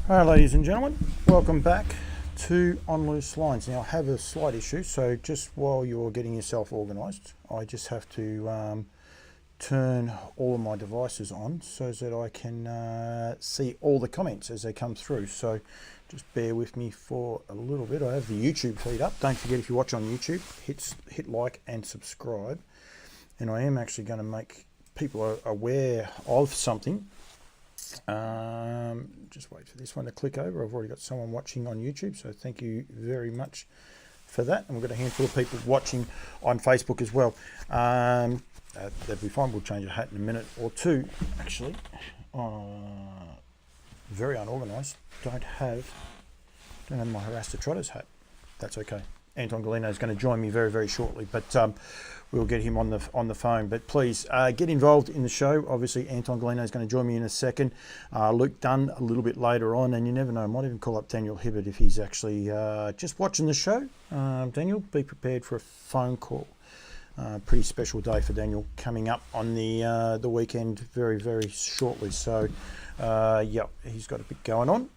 Alright, ladies and gentlemen, welcome back to On Loose Lines. Now I have a slight issue, so just while you're getting yourself organised, I just have to turn all of my devices on so that I can see all the comments as they come through. So just bear with me for a little bit. I have the YouTube feed up. Don't forget, if you watch on YouTube, hit like and subscribe. And I am actually going to make people aware of something. Just wait for this one to click over. I've already got someone watching on YouTube, so thank you very much for that. And we've got a handful of people watching on Facebook as well. That'll be fine. We'll change a hat in a minute or two. Actually, very unorganised. Don't have my Haras Trotteurs hat. That's okay. Anton Golino is going to join me very, very shortly, but we'll get him on the phone. But please get involved in the show. Obviously, Anton Golino is going to join me in a second. Luke Dunne a little bit later on, and you never know, I might even call up Daniel Hibbert if he's actually just watching the show. Daniel, be prepared for a phone call. Pretty special day for Daniel coming up on the weekend very, very shortly. So, yeah, he's got a bit going on.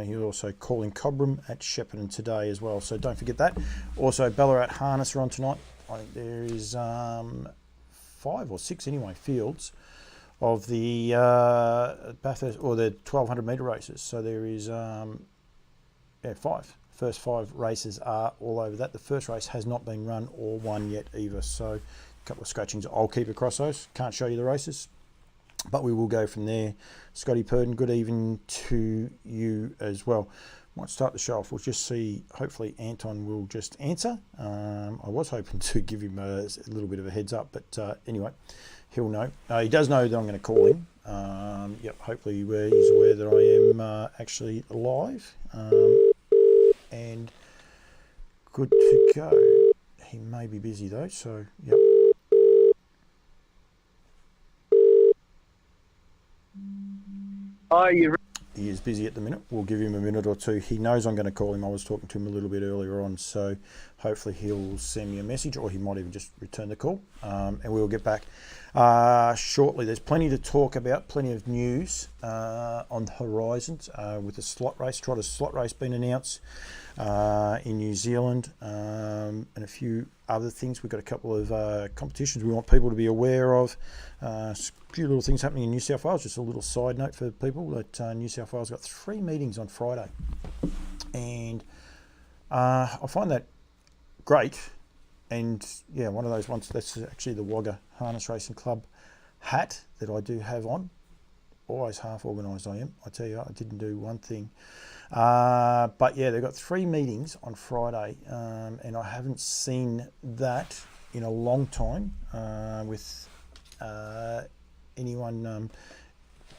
He's also calling Cobram at Shepparton today as well, so don't forget that. Also, Ballarat Harness are on tonight. I think there is 5 or 6 anyway fields of the Bathurst or the 1200 metre races. So there is 5. First 5 races are all over that. The first race has not been run or won yet either. So a couple of scratchings. I'll keep across those. Can't show you the races, but we will go from there. Scotty Purdon, good evening to you as well. Might start the show off. We'll just see. Hopefully Anton will just answer. I was hoping to give him a little bit of a heads up, but anyway, he'll know. He does know that I'm going to call him. Yep. Hopefully he's aware that I am actually live and good to go. He may be busy though, so yep. He is busy at the minute. We'll give him a minute or two. He knows I'm going to call him. I was talking to him a little bit earlier on, so hopefully he'll send me a message, or he might even just return the call, and we'll get back shortly. There's plenty to talk about, plenty of news on the horizons with the slot race. Trotters slot race being announced in New Zealand, and a few other things. We've got a couple of competitions we want people to be aware of. A few little things happening in New South Wales. Just a little side note for people that New South Wales got 3 meetings on Friday, and I find that great. And yeah, one of those ones, that's actually the Wagga Harness Racing Club hat that I do have on. Always half organised I am. I tell you, I didn't do one thing. But yeah, they've got 3 meetings on Friday, and I haven't seen that in a long time with anyone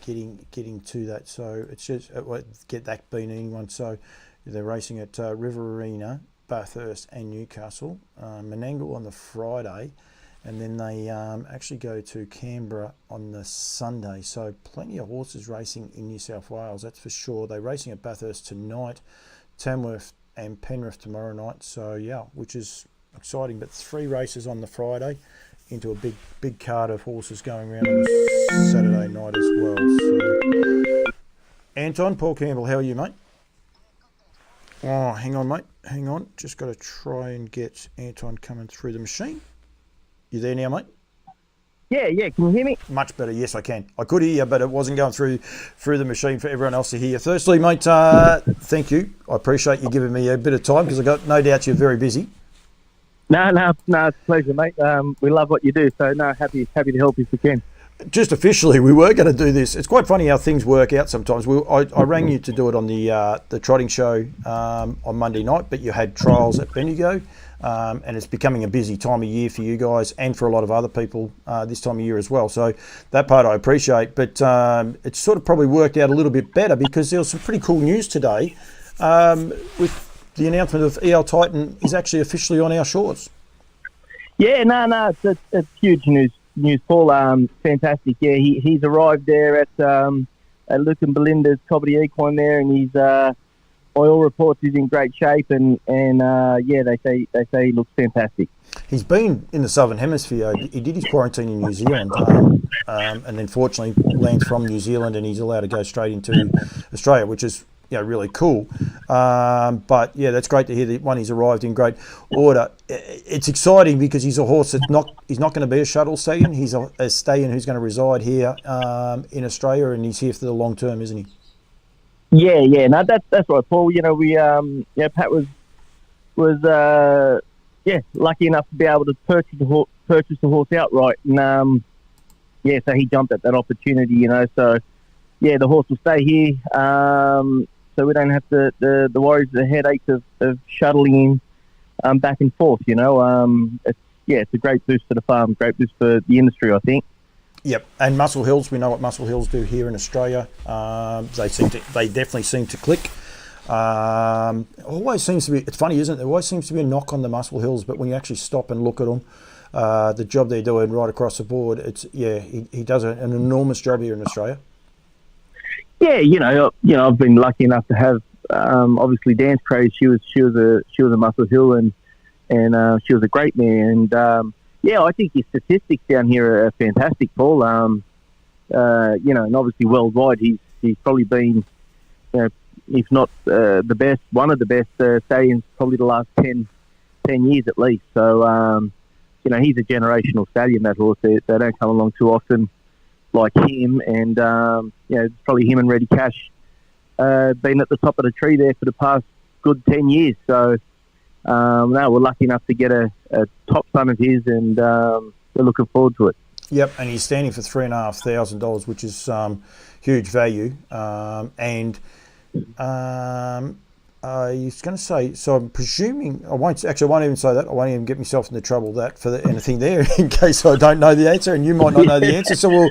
getting to that. So it's just get that being anyone. So they're racing at River Arena, Bathurst and Newcastle, Menangle on the Friday, and then they actually go to Canberra on the Sunday. So plenty of horses racing in New South Wales, that's for sure. They're racing at Bathurst tonight, Tamworth and Penrith tomorrow night. So yeah, which is exciting. But 3 races on the Friday into a big card of horses going around on the Saturday night as well. So, Anton, Paul Campbell, how are you, mate? Oh, hang on, mate. Hang on. Just got to try and get Anton coming through the machine. You there now, mate? Yeah. Can you hear me? Much better. Yes, I can. I could hear you, but it wasn't going through the machine for everyone else to hear. Firstly, mate, thank you. I appreciate you giving me a bit of time, because I got no doubt you're very busy. No, it's a pleasure, mate. We love what you do, so happy to help if we can. Just officially, we were going to do this. It's quite funny how things work out sometimes. I rang you to do it on the trotting show on Monday night, but you had trials at Bendigo, and it's becoming a busy time of year for you guys and for a lot of other people this time of year as well. So that part I appreciate, but it's sort of probably worked out a little bit better, because there was some pretty cool news today with the announcement of EL Titan is actually officially on our shores. Yeah, it's huge news, Paul. Fantastic. Yeah, he's arrived there at Luke and Belinda's Cobbity Equine there, and he's by all reports he's in great shape, and yeah, they say he looks fantastic. He's been in the Southern Hemisphere. He did his quarantine in New Zealand, and then fortunately lands from New Zealand, and he's allowed to go straight into Australia, which is really cool. But yeah, that's great to hear that he's arrived in great order. It's exciting because he's a horse he's not going to be a shuttle stallion. He's a stallion who's going to reside here in Australia, and he's here for the long term, isn't he? Yeah. No, that's right, Paul. Pat was lucky enough to be able to purchase the horse outright, and so he jumped at that opportunity. So yeah, the horse will stay here. So we don't have the worries, the headaches of shuttling him back and forth. It's a great boost for the farm, great boost for the industry, I think. Yep, and Muscle Hills, we know what Muscle Hills do here in Australia. They definitely seem to click. Always seems to be. It's funny, isn't it? There always seems to be a knock on the Muscle Hills, but when you actually stop and look at them, the job they're doing right across the board, he does an enormous job here in Australia. Yeah, I've been lucky enough to have obviously Dan's Craze. She was a Muscle Hill, and she was a great mare. And I think his statistics down here are fantastic, Paul. And obviously worldwide, he's probably been, if not the best, one of the best stallions probably the last 10 years at least. So he's a generational stallion. That horse, they don't come along too often like him, and it's probably him and Ready Cash been at the top of the tree there for the past good 10 years. So we're lucky enough to get a top son of his, and we're looking forward to it. Yep, and he's standing for $3,500, which is huge value. I was going to say, so I'm presuming, I won't even say that. I won't even get myself into trouble anything there in case I don't know the answer, and you might not know the answer. So we'll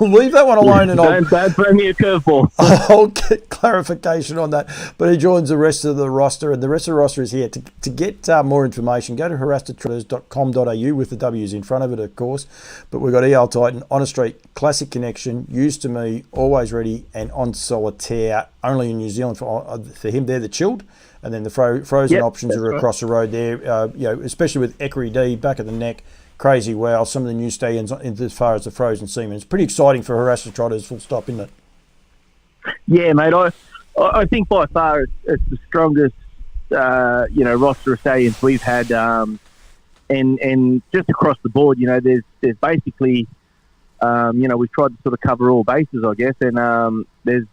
leave that one alone, and don't throw me a curveball. I'll get clarification on that. But he joins the rest of the roster, and the rest of the roster is here. To get more information, go to haras.trotteurs.com.au with the W's in front of it, of course. But we've got EL Titan, On a Street, Classic Connection, Used to Me, Always Ready, and On Solitaire, only in New Zealand for him. They're the chilled, and then the frozen options are across the road there. Especially with Equerry D, Back of the Neck, Crazy Wow, some of the new stallions as far as the frozen semen. It's pretty exciting for Haras Trotters, full stop, isn't it? Yeah, mate. I think by far it's the strongest roster of stallions we've had, and just across the board. There's basically we've tried to sort of cover all bases, I guess, and there's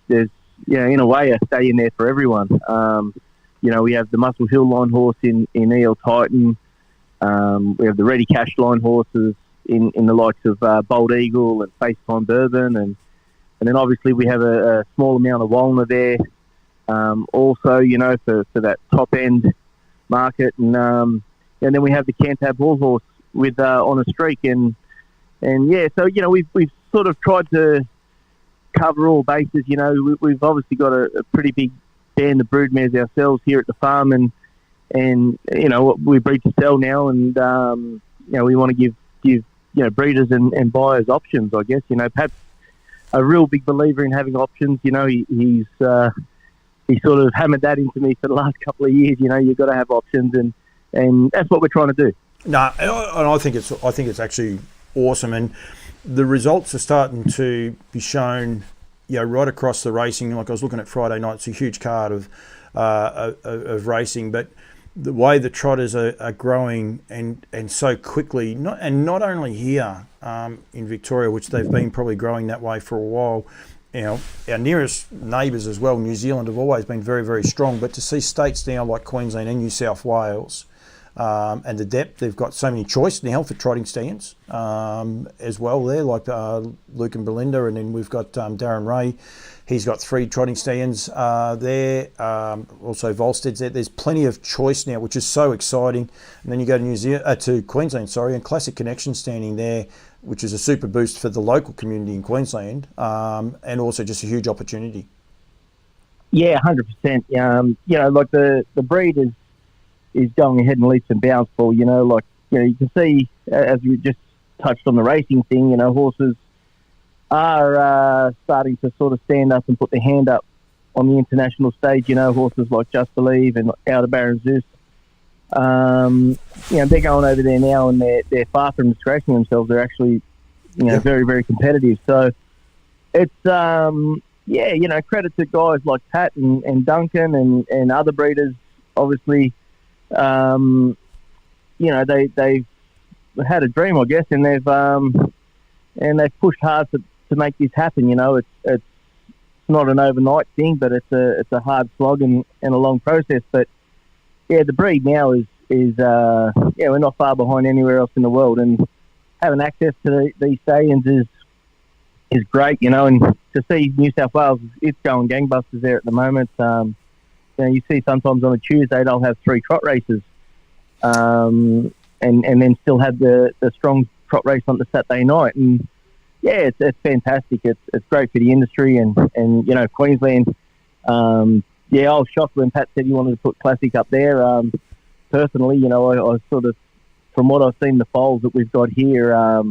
in a way, a stallion there for everyone. We have the Muscle Hill line horse in EL Titan. We have the Ready Cash line horses in the likes of Bold Eagle and FaceTime Bourbon, and then obviously we have a small amount of Walner there. Also, for that top end market, and then we have the Cantab Hall horse with On a Streak, and so we've sort of tried to cover all bases. We've obviously got a pretty big band of broodmares ourselves here at the farm, and we breed to sell now, and we want to give breeders and buyers options, I guess. Pat's a real big believer in having options. He's sort of hammered that into me for the last couple of years. You've got to have options, and that's what we're trying to do. No, and I think it's actually awesome, and the results are starting to be shown, right across the racing. Like I was looking at Friday night, it's a huge card of racing, but the way the trotters are growing and so quickly, not only here in Victoria, which they've been probably growing that way for a while. Our nearest neighbours as well, New Zealand, have always been very, very strong. But to see states now like Queensland and New South Wales, and the depth, they've got so many choice now for trotting stands as well there, like Luke and Belinda, and then we've got Darren Ray. He's got 3 trotting stands there. Also Volstead's there. There's plenty of choice now, which is so exciting. And then you go to to Queensland, and Classic Connection standing there, which is a super boost for the local community in Queensland, and also just a huge opportunity. Yeah, 100%. Like the breed is going ahead in leaps and bounds, Paul. You can see, as we just touched on the racing thing, horses are starting to sort of stand up and put their hand up on the international stage. Horses like Just Believe and Outer Baron Zeus. They're going over there now, and they're far from disgracing themselves. They're actually, very, very competitive. So it's, credit to guys like Pat and Duncan and other breeders. Obviously, they've had a dream, I guess, and they've pushed hard to make this happen. It's not an overnight thing, but it's a hard slog and a long process. But yeah, the breed now is we're not far behind anywhere else in the world, and having access to these stallions is great, and to see New South Wales, it's going gangbusters there at the moment. You see sometimes on a Tuesday they'll have 3 trot races, and then still have the strong trot race on the Saturday night, and yeah, it's fantastic. It's great for the industry, and Queensland. I was shocked when Pat said he wanted to put Classic up there. Personally, I sort of, from what I've seen, the foals that we've got here, I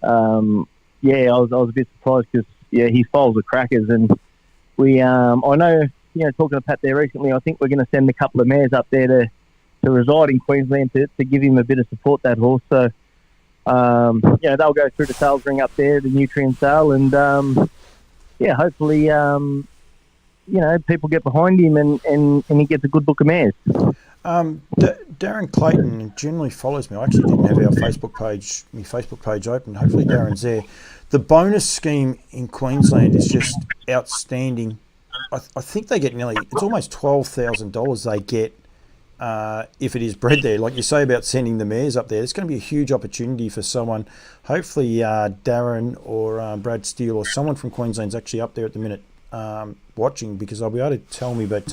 was a bit surprised because his foals are crackers, and we I know talking to Pat there recently, I think we're going to send a couple of mares up there to reside in Queensland to give him a bit of support, that horse. So they'll go through the sales ring up there, the nutrient sale, and hopefully people get behind him and he gets a good book of mares. Darren Clayton generally follows me. I actually didn't have my Facebook page open. Hopefully Darren's there. The bonus scheme in Queensland is just outstanding. I think they get it's almost $12,000 they get if it is bred there. Like you say about sending the mares up there, it's going to be a huge opportunity for someone. Hopefully Darren or Brad Steele or someone from Queensland's actually up there at the minute watching, because I'll be able to tell me. But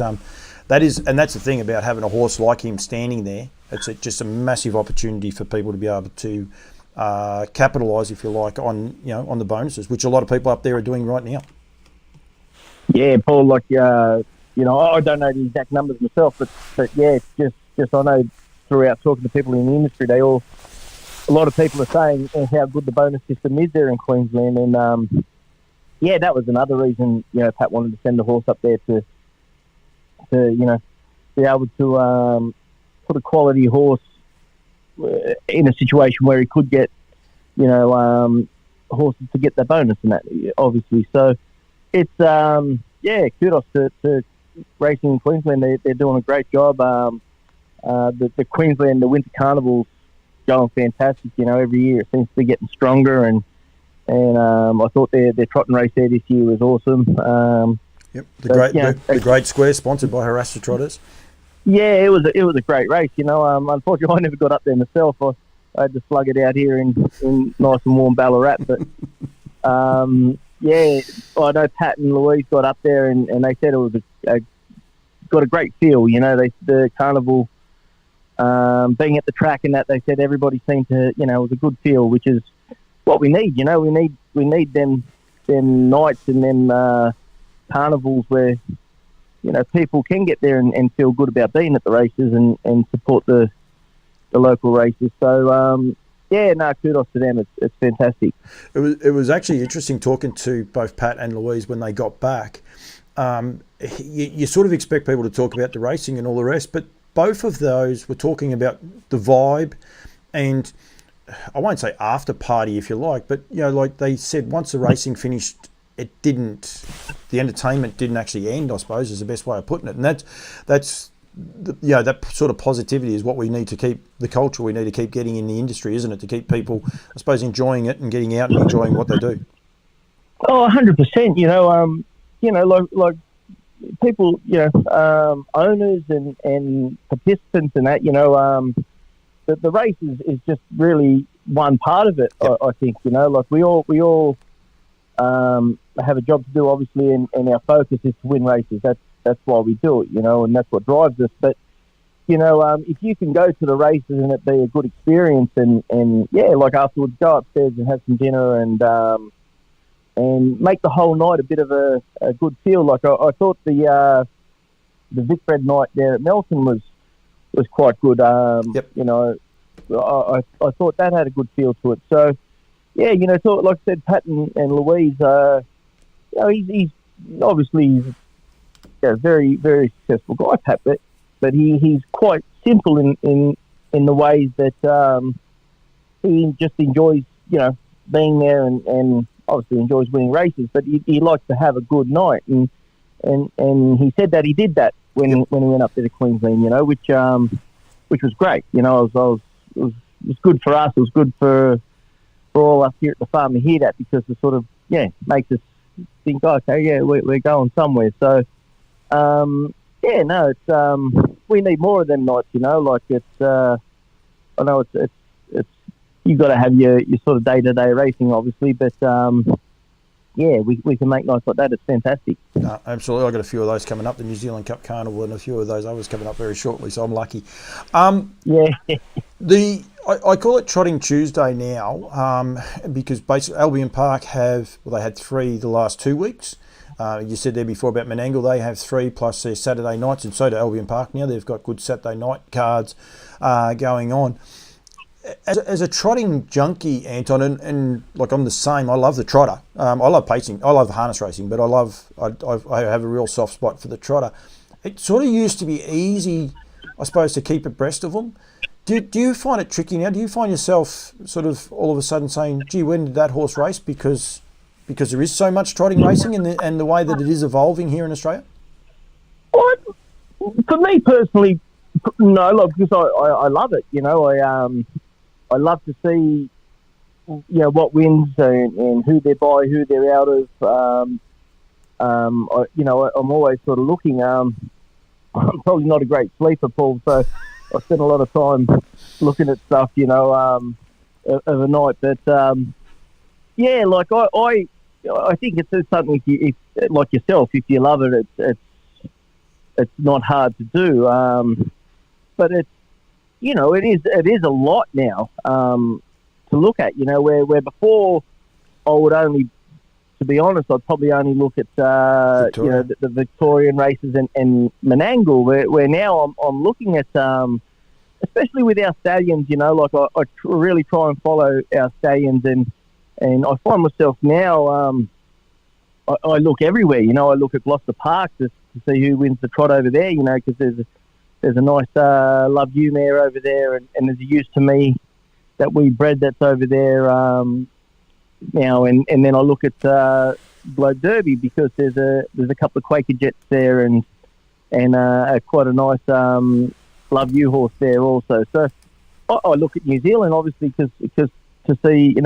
that's the thing about having a horse like him standing there. It's just a massive opportunity for people to be able to capitalise, if you like, on the bonuses, which a lot of people up there are doing right now. Yeah, Paul. I don't know the exact numbers myself, but yeah, it's just I know throughout talking to people in the industry, a lot of people are saying how good the bonus system is there in Queensland, and that was another reason Pat wanted to send the horse up there to be able to put a quality horse in a situation where he could get horses to get the bonus, and that obviously. So it's kudos to racing in Queensland. They're doing a great job. The Queensland, the Winter Carnival's going fantastic. Every year it seems to be getting stronger, and I thought their trotting race there this year was awesome. Yep, the Great Square, sponsored by Haras the Trotteurs. Yeah, it was a great race. Unfortunately, I never got up there myself. I had to slug it out here in nice and warm Ballarat. But I know Pat and Louise got up there, and they said it was got a great feel. The carnival being at the track and that, they said everybody seemed to it was a good feel, which is what we need. We need them nights and them carnivals where people can get there and feel good about being at the races and support the local races. So kudos to them. It's fantastic. It was actually interesting talking to both Pat and Louise when they got back. You sort of expect people to talk about the racing and all the rest, but both of those were talking about the vibe, and I won't say after party if you like, but like they said, once the racing finished, the entertainment didn't actually end, I suppose, is the best way of putting it. And that's that sort of positivity is what we need to keep, the culture we need to keep getting in the industry, isn't it? To keep people, I suppose, enjoying it and getting out and enjoying what they do. Oh, 100%. Like people, owners and participants and that, the race is just really one part of it. Yep. I think, like we all have a job to do, obviously, and our focus is to win races. That's why we do it, and that's what drives us. But if you can go to the races and it be a good experience, and like afterwards go upstairs and have some dinner and make the whole night a bit of a good feel. Like I thought the Vic-bred night there at Melton was quite good. Yep. I thought that had a good feel to it. So so like I said, Pat and Louise, he's obviously a very, very successful guy, Pat, but he's quite simple in the ways that he just enjoys, being there and obviously enjoys winning races, but he likes to have a good night, and he said that he did that when he went up there to Queensland, which was great. It was good for us. It was good for all us here at the farm to hear that, because it sort of makes us think, okay, we're going somewhere. So it's we need more of them nights. It's I know it's you've got to have your sort of day-to-day racing, obviously, but we can make nights like that. It's fantastic. No, absolutely. I've got a few of those coming up, the New Zealand Cup Carnival, and a few of those others coming up very shortly, so I'm lucky. I call it Trotting Tuesday now, because basically Albion Park they had 3 the last 2 weeks. You said there before about Menangle, they have 3 plus their Saturday nights, and so do Albion Park now. They've got good Saturday night cards going on. As a trotting junkie, Anton, and like I'm the same, I love the trotter. I love pacing. I love the harness racing, but I have a real soft spot for the trotter. It sort of used to be easy, I suppose, to keep abreast of them. Do you find it tricky now? Do you find yourself sort of all of a sudden saying, gee, when did that horse race? Because there is so much trotting racing and the way that it is evolving here in Australia? Well, for me personally, no, because I love it. I love to see, what wins and who they're by, who they're out of. I'm always sort of looking. I'm probably not a great sleeper, Paul, so I spend a lot of time looking at stuff, of a night. But I think it's something. If like yourself, if you love it, it's not hard to do. But it's it is a lot now to look at. Where before I would only, to be honest, I'd probably only look at the Victorian races and Menangle. Where now I'm looking at especially with our stallions. I really try and follow our stallions, and I find myself now I look everywhere. I look at Gloucester Park to see who wins the trot over there. Because there's a nice Love You mare over there, and there's a Use to Me that we bred that's over there now. And then I look at Globe Derby, because there's a couple of Quaker Jets there, and quite a nice Love You horse there also. So I look at New Zealand, obviously, because to see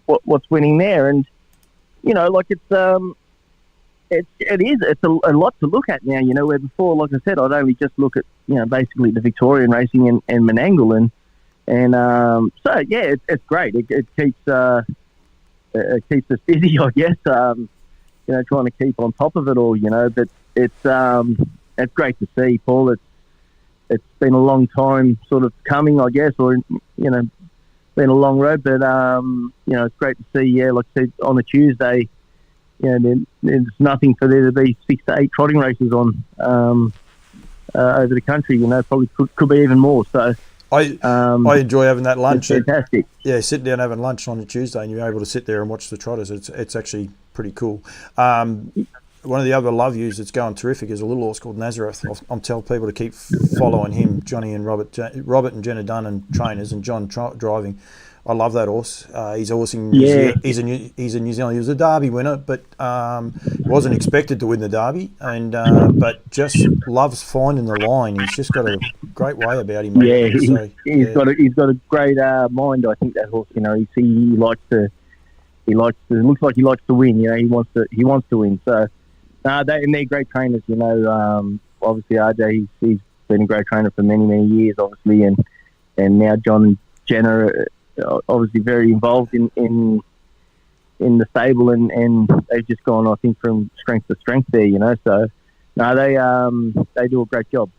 what's winning there, and it's a lot to look at now. Where before, like I said, I'd only just look at basically the Victorian racing and Menangle, and it's great. It keeps us busy, I guess. Trying to keep on top of it all. But it's great to see, Paul. It's been a long time sort of coming, I guess, or been a long road. But it's great to see. Yeah, like I said, on a Tuesday. There's nothing for there to be 6 to 8 trotting races on over the country. Probably could be even more. So I enjoy having that lunch. It's fantastic. Sitting down having lunch on a Tuesday, and you're able to sit there and watch the trotters. It's actually pretty cool. One of the other love yous that's going terrific is a little horse called Nazareth. I'm telling people to keep following him, Johnny and Robert and Jenna Dunne and trainers, and John driving. I love that horse. He's a horse in New Zealand. He's a New Zealand. He was a Derby winner, but wasn't expected to win the Derby, and but just loves finding the line. He's just got a great way about him. Yeah, he's got a great mind. I think that horse. He likes to. It looks like he likes to win. He wants to win. So, they're great trainers. Obviously RJ, he's been a great trainer for many years, obviously, and now John and Jenna are obviously very involved in the stable, and they've just gone, I think, from strength to strength there. So they do a great job.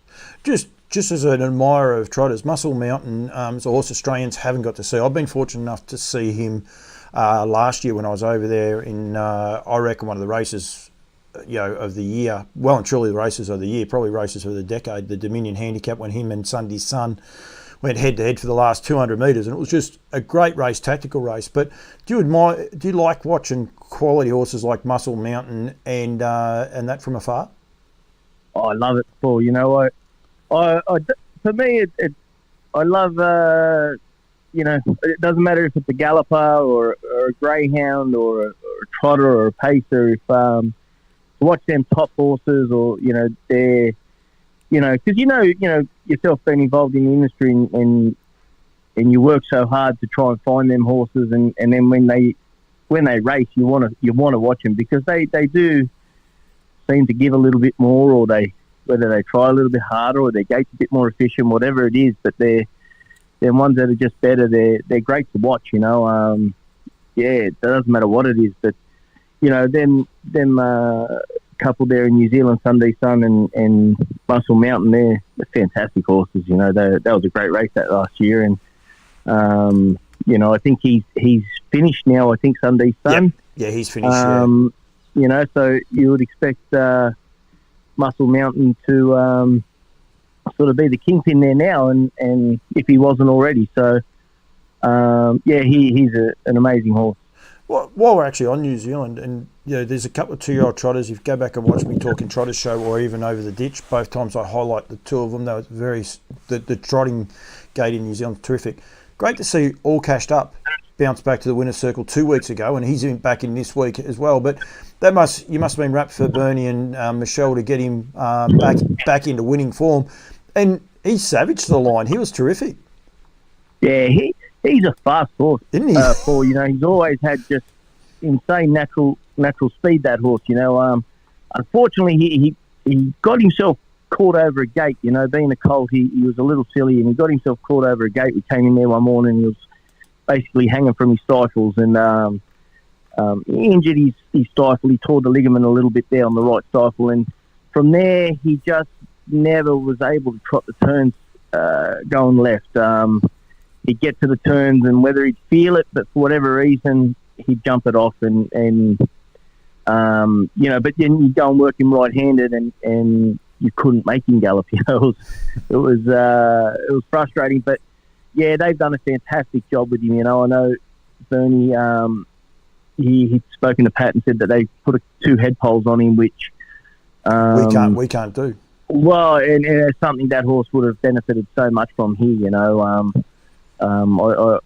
Just as an admirer of trotters, Muscle Mountain is a horse Australians haven't got to see. I've been fortunate enough to see him last year when I was over there in I reckon one of the races of the year, well and truly the races of the year, probably races of the decade, the Dominion Handicap, when him and Sunday's Son went head to head for the last 200 metres, and it was just a great race, tactical race. But do you like watching quality horses like Muscle Mountain and that from afar? I love it, Paul. For me, I love it doesn't matter if it's a galloper or a greyhound or a trotter or a pacer, if to watch them top horses, or they're because yourself being involved in the industry, and you work so hard to try and find them horses, and then when they race, you want to watch them, because they do seem to give a little bit more, or whether they try a little bit harder, or their gait's a bit more efficient, whatever it is, but they're ones that are just better. They're great to watch, it doesn't matter what it is, but them couple there in New Zealand, Sunday Sun and Muscle Mountain, they're fantastic horses. That was a great race that last year, and I think he's finished now. I think Sunday Sun. Yeah, he's finished. So you would expect Muscle Mountain to sort of be the kingpin there now, and if he wasn't already. So he's an amazing horse. Well, while we're actually on New Zealand, and there's a couple of 2-year-old trotters. If you go back and watch me talking Trotters show, or even Over the Ditch, both times I highlight the two of them. They were the trotting gait in New Zealand, terrific. Great to see All Cashed Up bounce back to the winner's circle 2 weeks ago, and he's back in this week as well. But you must have been wrapped for Bernie and Michelle to get him back into winning form, and he savaged the line. He was terrific. Yeah, he's a fast horse, isn't he? Paul, he's always had just insane natural speed, that horse. Unfortunately, he got himself caught over a gate. Being a colt, he was a little silly, and he got himself caught over a gate. We came in there one morning, and he was basically hanging from his stifles, and he injured his stifle. He tore the ligament a little bit there on the right stifle, and from there he just never was able to trot the turns going left. He'd get to the turns, and whether he'd feel it, but for whatever reason, he'd jump it off, and but then you'd go and work him right-handed, and you couldn't make him gallop. It was frustrating, but yeah, they've done a fantastic job with him. I know Bernie, he'd spoken to Pat and said that they put 2 head poles on him, which we can't do. Well, and it's something that horse would have benefited so much from here. I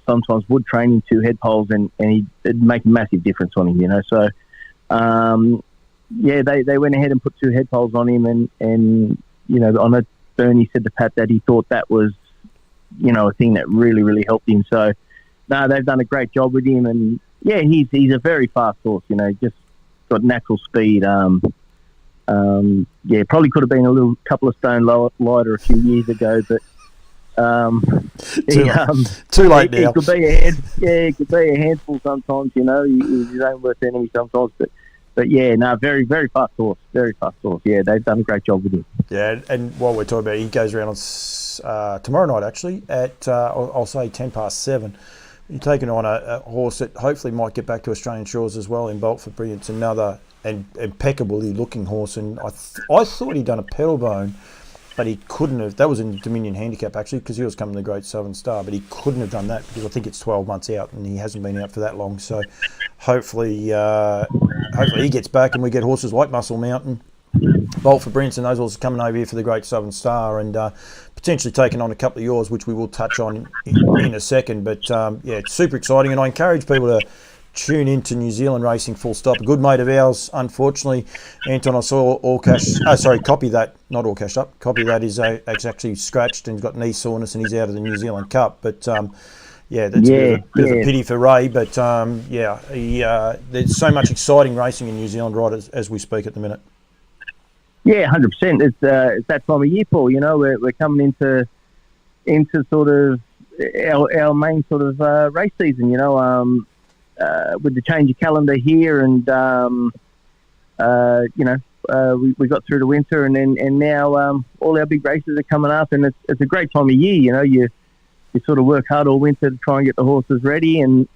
sometimes would train him 2 head poles, and it'd make a massive difference on him. So they went ahead and put 2 head poles on him, and I know Bernie said to Pat that he thought that was a thing that really, really helped him. So they've done a great job with him, and yeah, he's a very fast horse. Just got natural speed. Probably could have been a couple of stone lighter a few years ago, but too late now. He could be a handful sometimes. He's his own worst enemy sometimes, but yeah, very, very fast horse. Very fast horse. Yeah, they've done a great job with him. Yeah, and while we're talking about it, he goes around on tomorrow night, actually, at I'll say 7:10. You're taking on a horse that hopefully might get back to Australian shores as well in Bolt for Brilliance, another impeccably looking horse. And I thought he'd done a pedal bone, but he couldn't have. That was in Dominion Handicap, actually, because he was coming to the Great Southern Star, but he couldn't have done that because I think it's 12 months out, and he hasn't been out for that long. So hopefully he gets back, and we get horses like Muscle Mountain, Bolt for Brilliance, and those horses coming over here for the Great Southern Star, and potentially taking on a couple of yours, which we will touch on in a second. But it's super exciting, and I encourage people to tune into New Zealand racing full stop. A good mate of ours, unfortunately, Anton, I saw Copy That, not All Cashed Up. Copy That is actually scratched and he's got knee soreness, and he's out of the New Zealand Cup. But that's a bit of a pity for Ray. But there's so much exciting racing in New Zealand right as we speak at the minute. Yeah, 100%. It's that time of year, Paul. We're coming into sort of our main sort of race season. With the change of calendar here, and we got through the winter, and now all our big races are coming up, and it's a great time of year. You sort of work hard all winter to try and get the horses ready, and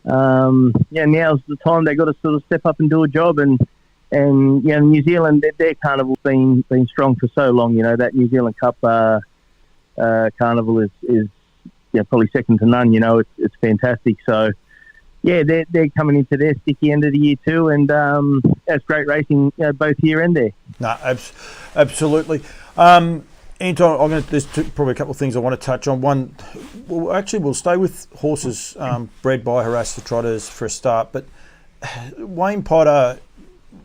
now's the time they got to sort of step up and do a job, and New Zealand, their carnival's been strong for so long. That New Zealand Cup carnival is probably second to none. It's fantastic. So yeah, they're coming into their sticky end of the year too, and that's great racing, both here and there. No, absolutely. Anton, there's probably a couple of things I want to touch on. One, we'll stay with horses bred by Haras the Trotters for a start, but Wayne Potter,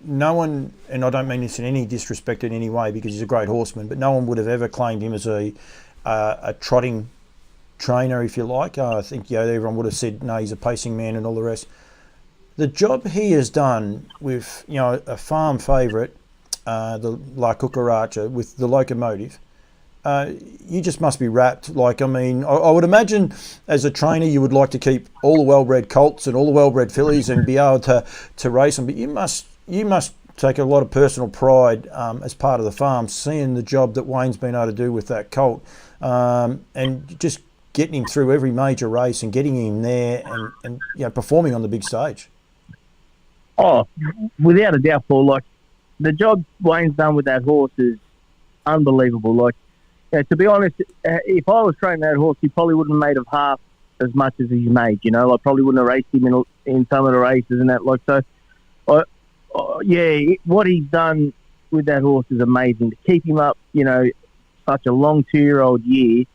no one, and I don't mean this in any disrespect in any way because he's a great horseman, but no one would have ever claimed him as a trotting trainer, if you like. I think everyone would have said, no, he's a pacing man and all the rest. The job he has done with a farm favourite, the La Cucaracha, with the locomotive, you just must be wrapped. I would imagine as a trainer you would like to keep all the well-bred colts and all the well-bred fillies and be able to race them, but you must take a lot of personal pride as part of the farm, seeing the job that Wayne's been able to do with that colt, and just getting him through every major race and getting him there and performing on the big stage. Oh, without a doubt, Paul. The job Wayne's done with that horse is unbelievable. To be honest, if I was training that horse, he probably wouldn't have made of half as much as he's made. I probably wouldn't have raced him in some of the races and that. What he's done with that horse is amazing. To keep him up, such a long 2-year-old year,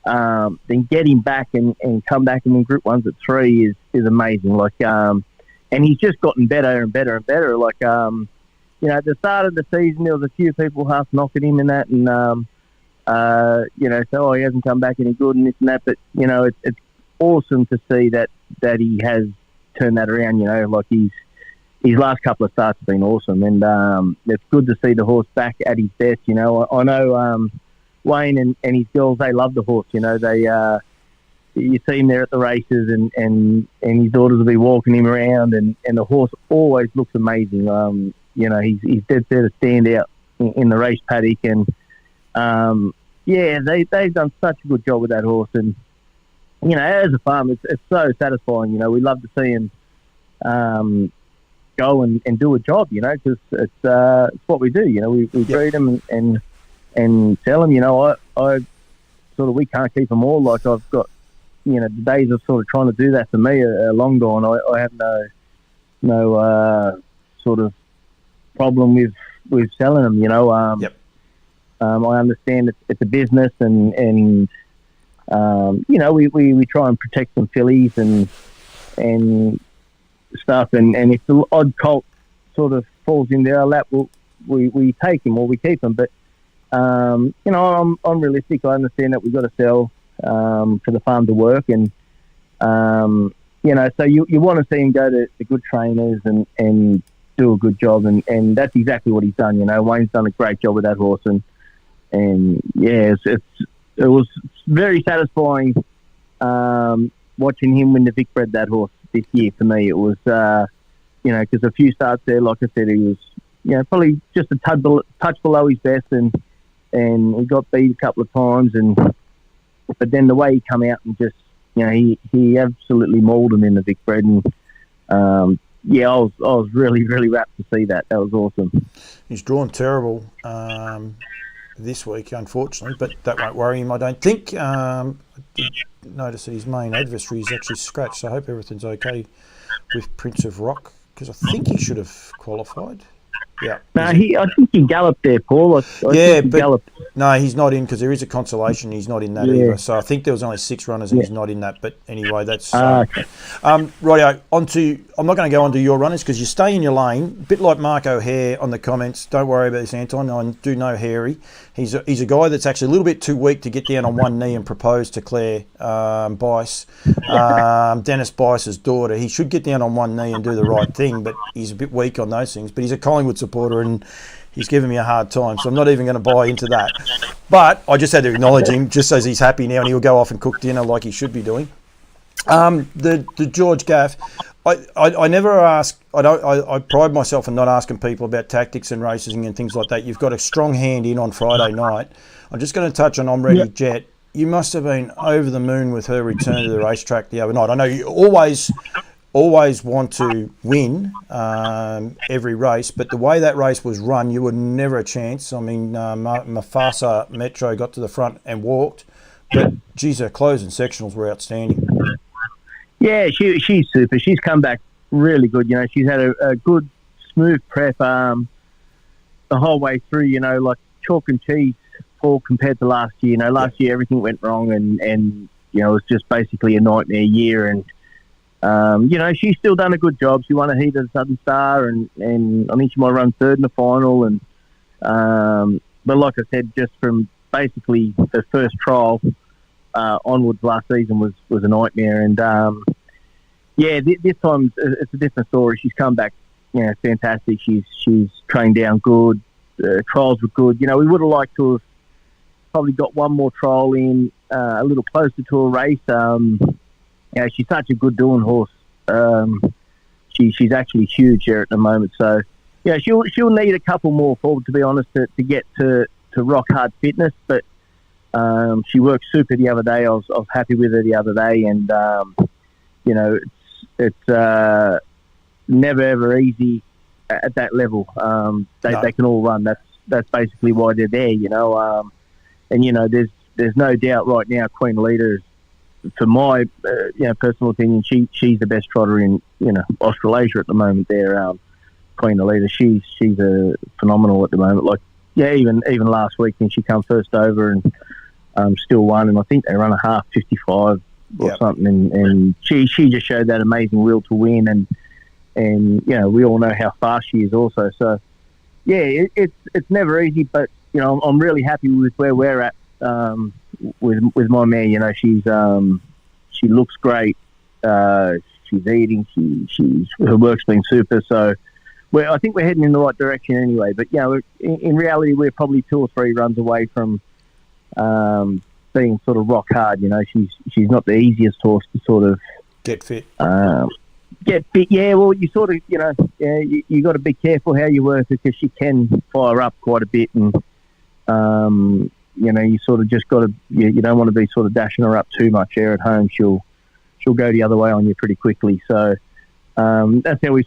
then get him back and come back and win Group 1s at 3 is amazing. And he's just gotten better and better and better. At the start of the season, there was a few people half knocking him and that, and he hasn't come back any good and this and that. But it's awesome to see that he has turned that around. His last couple of starts have been awesome, and it's good to see the horse back at his best. I know Wayne and his girls, they love the horse. You see him there at the races, and his daughters will be walking him around, and the horse always looks amazing. He's dead there to stand out in the race paddock, and they've done such a good job with that horse. And as a farm, it's so satisfying. We love to see him go and do a job. Because it's what we do. We breed them and sell them. We can't keep them all. I've got. The days of sort of trying to do that for me are long gone. I have no sort of problem with selling them. Yep. I understand it's a business, and we try and protect some fillies and stuff. And if the odd colt sort of falls into our lap, we take him or we keep him. But I'm realistic. I understand that we've got to sell. For the farm to work, and so you want to see him go to good trainers and do a good job, and that's exactly what he's done. Wayne's done a great job with that horse, and it was very satisfying watching him win the Vic Bred that horse this year. For me, it was because a few starts there, like I said, he was probably just a touch below his best, and he got beat a couple of times, but then the way he come out and just, he absolutely mauled him in the Vic Bred. And, I was really, really rapt to see that. That was awesome. He's drawn terrible this week, unfortunately, but that won't worry him, I don't think. I did notice that his main adversary is actually scratched, so I hope everything's okay with Prince of Rock, because I think he should have qualified. Yeah. No, I think he galloped there, Paul. No, he's not in because there is a consolation. He's not in that either. So I think there was only 6 runners and he's not in that. But anyway, that's okay. Rightio. I'm not going to go on to your runners because you stay in your lane. A bit like Mark O'Hare on the comments. Don't worry about this, Anton. I do know Harry. He's a guy that's actually a little bit too weak to get down on one knee and propose to Claire Bice, Dennis Bice's daughter. He should get down on one knee and do the right thing, but he's a bit weak on those things. But he's a Collingwood supporter and he's giving me a hard time, so I'm not even going to buy into that. But I just had to acknowledge him just as he's happy now and he'll go off and cook dinner like he should be doing. The George Gaff, I never ask. I pride myself in not asking people about tactics and racing and things like that. You've got a strong hand in on Friday night. I'm just going to touch on I'm Ready Jet. You must have been over the moon with her return to the racetrack the other night. I know you always want to win every race, but the way that race was run, you were never a chance. I mean, Mufasa Metro got to the front and walked, but geez, her close and sectionals were outstanding. Yeah, she's super. She's come back really good. She's had a good, smooth prep the whole way through. Like chalk and cheese fall compared to last year. Last year everything went wrong, and it was just basically a nightmare year. And she's still done a good job. She won a heat at the Southern Star, and I think she might run third in the final. And but like I said, just from basically her first trial onwards last season was a nightmare. And this time it's a different story. She's come back, fantastic. She's trained down good. Trials were good. We would have liked to have probably got one more trial in a little closer to a race. She's such a good doing horse. She's actually huge there at the moment. So she'll need a couple more forward, to be honest, to get to rock hard fitness. But she worked super the other day. I was happy with her the other day, and it's never ever easy at that level. They can all run. That's basically why they're there. There's no doubt right now Queen Leader, for my personal opinion, she's the best trotter in Australasia at the moment. There, Queen Leader, she's a phenomenal at the moment. Like even last week when she come first over and still won, and I think they run a half 55 or something, and she just showed that amazing will to win, and we all know how fast she is also. So it's never easy, but I'm really happy with where we're at with my mare. She looks great. She's eating. Her work's been super. So I think we're heading in the right direction anyway. But in reality, we're probably 2 or 3 runs away from being sort of rock hard. She's not the easiest horse to sort of get fit. Get fit, yeah. Well, you sort of, you got to be careful how you work, because she can fire up quite a bit, and you sort of just got to. You don't want to be sort of dashing her up too much there at home. She'll go the other way on you pretty quickly. So that's how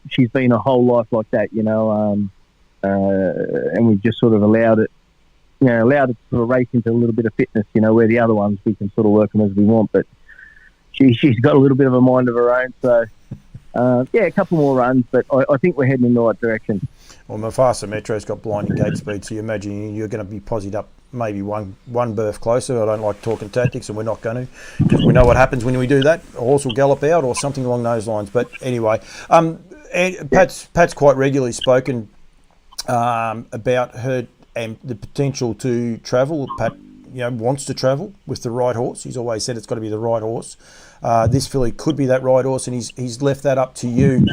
she's been a whole life like that, and we've just sort of allowed it to sort of race into a little bit of fitness. Where the other ones we can sort of work them as we want, but she's got a little bit of a mind of her own. So a couple more runs, but I think we're heading in the right direction. Well, Mufasa Metro's got blinding gate speed, so you imagine you're going to be posied up maybe one berth closer. I don't like talking tactics, and we're not going to, because we know what happens when we do that. A horse will gallop out or something along those lines. But anyway, Pat's quite regularly spoken about her and the potential to travel. Pat wants to travel with the right horse. He's always said it's got to be the right horse. This filly could be that right horse, and he's left that up to you.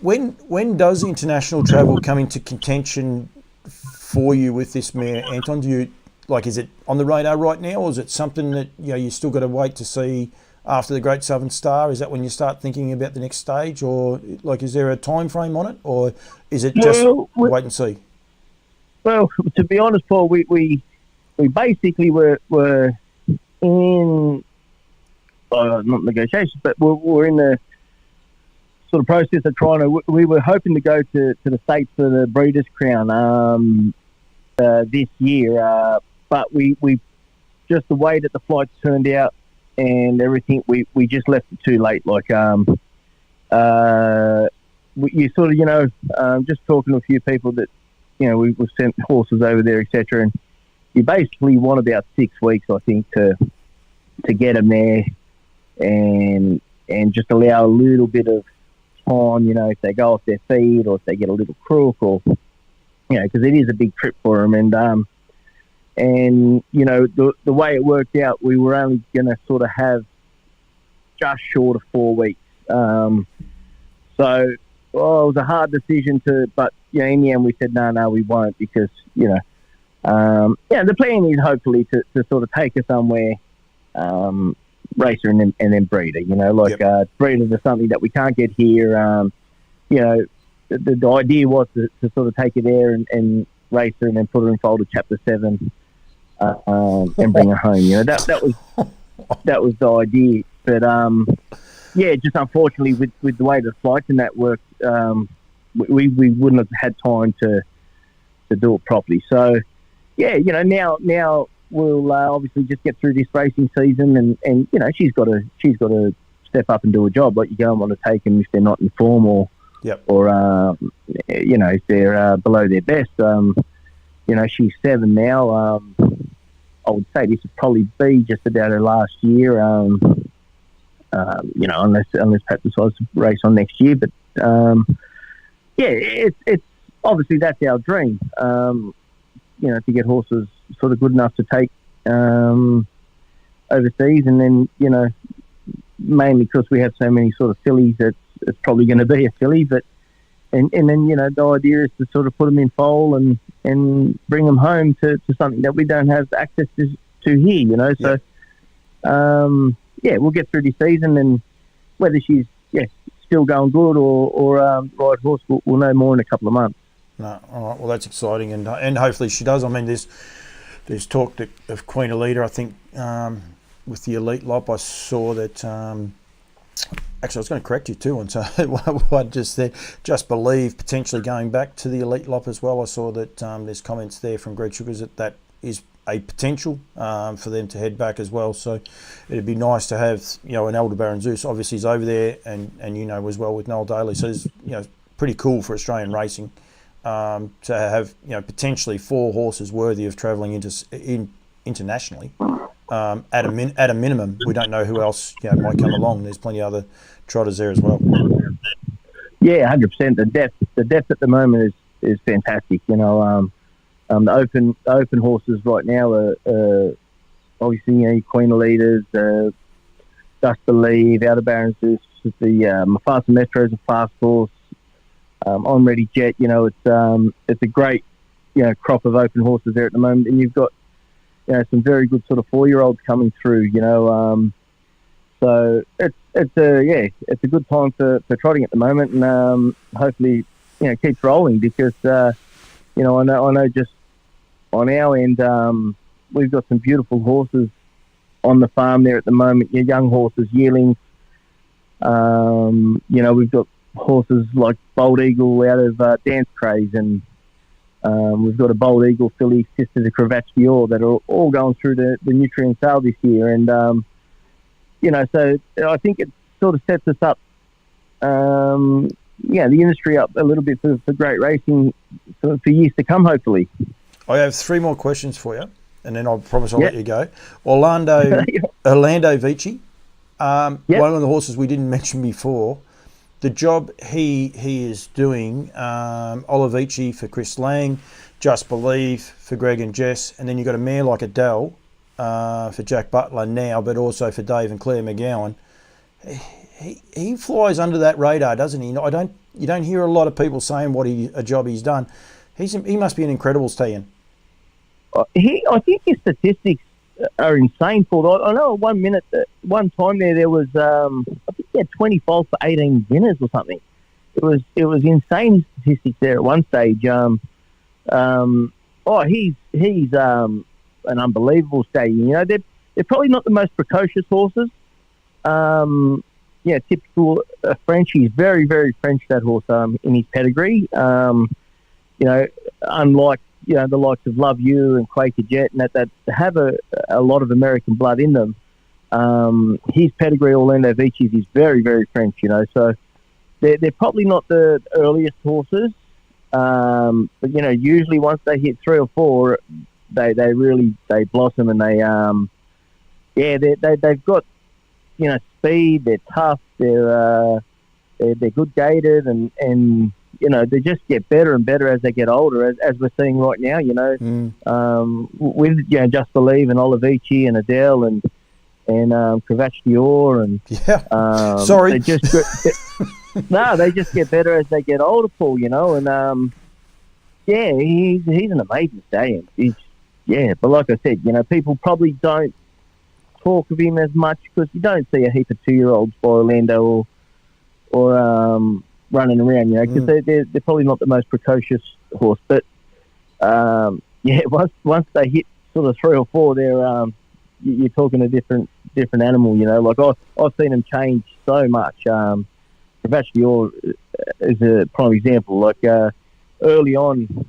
When does international travel come into contention for you with this mare, Anton? Is it on the radar right now, or is it something that you still got to wait to see after the Great Southern Star? Is that when you start thinking about the next stage, or is there a time frame on it, or is it just wait and see? Well, to be honest, Paul, we basically were in not negotiations, but we're in the sort of process of trying to. We were hoping to go to the States for the Breeders' Crown this year, but we just the way that the flights turned out and everything, we just left it too late. You sort of just talking to a few people that we sent horses over there, etc., and you basically want about 6 weeks, I think, to get them there, and just allow a little bit of time, if they go off their feet or if they get a little crook, or because it is a big trip for them, and the way it worked out, we were only going to sort of have just short of 4 weeks. So it was a hard decision but in the end we said no, we won't, because the plan is hopefully to sort of take her somewhere, racer and then breeder. Breeders are something that we can't get here. The idea was to sort of take her there and race her and then put her in foal to Chapter 7 and bring her home. That was the idea. But just unfortunately with the way the flights and that worked, we wouldn't have had time to do it properly. So now we'll obviously just get through this racing season, and she's got to step up and do a job. Like, you don't want to take them if they're not in form, or if they're below their best. she's 7 now. I would say this would probably be just about her last year. Unless perhaps decides to race on next year. But it's obviously that's our dream. To get horses sort of good enough to take overseas, and then mainly because we have so many sort of fillies, it's probably going to be a filly. But and then the idea is to sort of put them in foal and bring them home to something that we don't have access to here. So. We'll get through this season, and whether she's still going good or ride horse, we'll know more in a couple of months. No, all right. Well, that's exciting, and hopefully she does. I mean, there's talk of Queen Elida. I think with the Elite Lop, I saw that. Actually, I was going to correct you too on what I just said. Just Believe potentially going back to the Elite Lop as well. I saw that there's comments there from Greg Sugars that is a potential for them to head back as well. So it'd be nice to have an Aldebaran Zeus. Obviously he's over there, and as well with Noel Daly. So it's pretty cool for Australian racing to have potentially 4 horses worthy of travelling internationally. At a minimum, we don't know who else might come along. There's plenty of other trotters there as well. Yeah, 100%. The depth at the moment is fantastic. The open horses right now are obviously Queen Elidas, Just Believe, Aldebaran Zeus, the Mufasa Metro is a fast horse. On Ready Jet, it's a great crop of open horses there at the moment, and you've got some very good sort of 4-year-olds coming through. So it's a good time for trotting at the moment, and hopefully keeps rolling because I know just on our end we've got some beautiful horses on the farm there at the moment. Young horses, yearlings. We've got horses like Bold Eagle out of Dance Craze, and we've got a Bold Eagle filly, sister to Cravats Dior, that are all going through the nutrient sale this year. And, so I think it sort of sets us up, the industry up a little bit for great racing for years to come, hopefully. I have 3 more questions for you, and then I promise I'll let you go. Orlando Vici, one of the horses we didn't mention before. The job he is doing, Olivici for Chris Lang, Just Believe for Greg and Jess, and then you've got a mare like Adele for Jack Butler now, but also for Dave and Claire McGowan. He flies under that radar, doesn't he? You don't hear a lot of people saying a job he's done. He must be an incredible stallion. I think his statistics are insane, Paul. I know at one time there was I think he had 20 foals for 18 winners or something. It was insane statistics there at one stage. He's an unbelievable stallion. They're probably not the most precocious horses. Typical French. He's very, very French, that horse, in his pedigree. Unlike the likes of Love You and Quaker Jet, and that have a lot of American blood in them. His pedigree, Orlando Vici's, is very, very French. So they're probably not the earliest horses, but usually once they hit 3 or 4, they really blossom, and they've got speed. They're tough. They're good gated, and they just get better and better as they get older, as we're seeing right now, with Just Believe and Olivici and Adele and Cravats Dior and sorry, they just get better as they get older, Paul. He's an amazing stallion. But like I said, people probably don't talk of him as much because you don't see a heap of 2-year-olds by Orlando or running around, because they're probably not the most precocious horse. But once they hit sort of 3 or 4, they're you're talking a different animal. Like I've seen them change so much. Cravats Dior is a prime example. Like early on,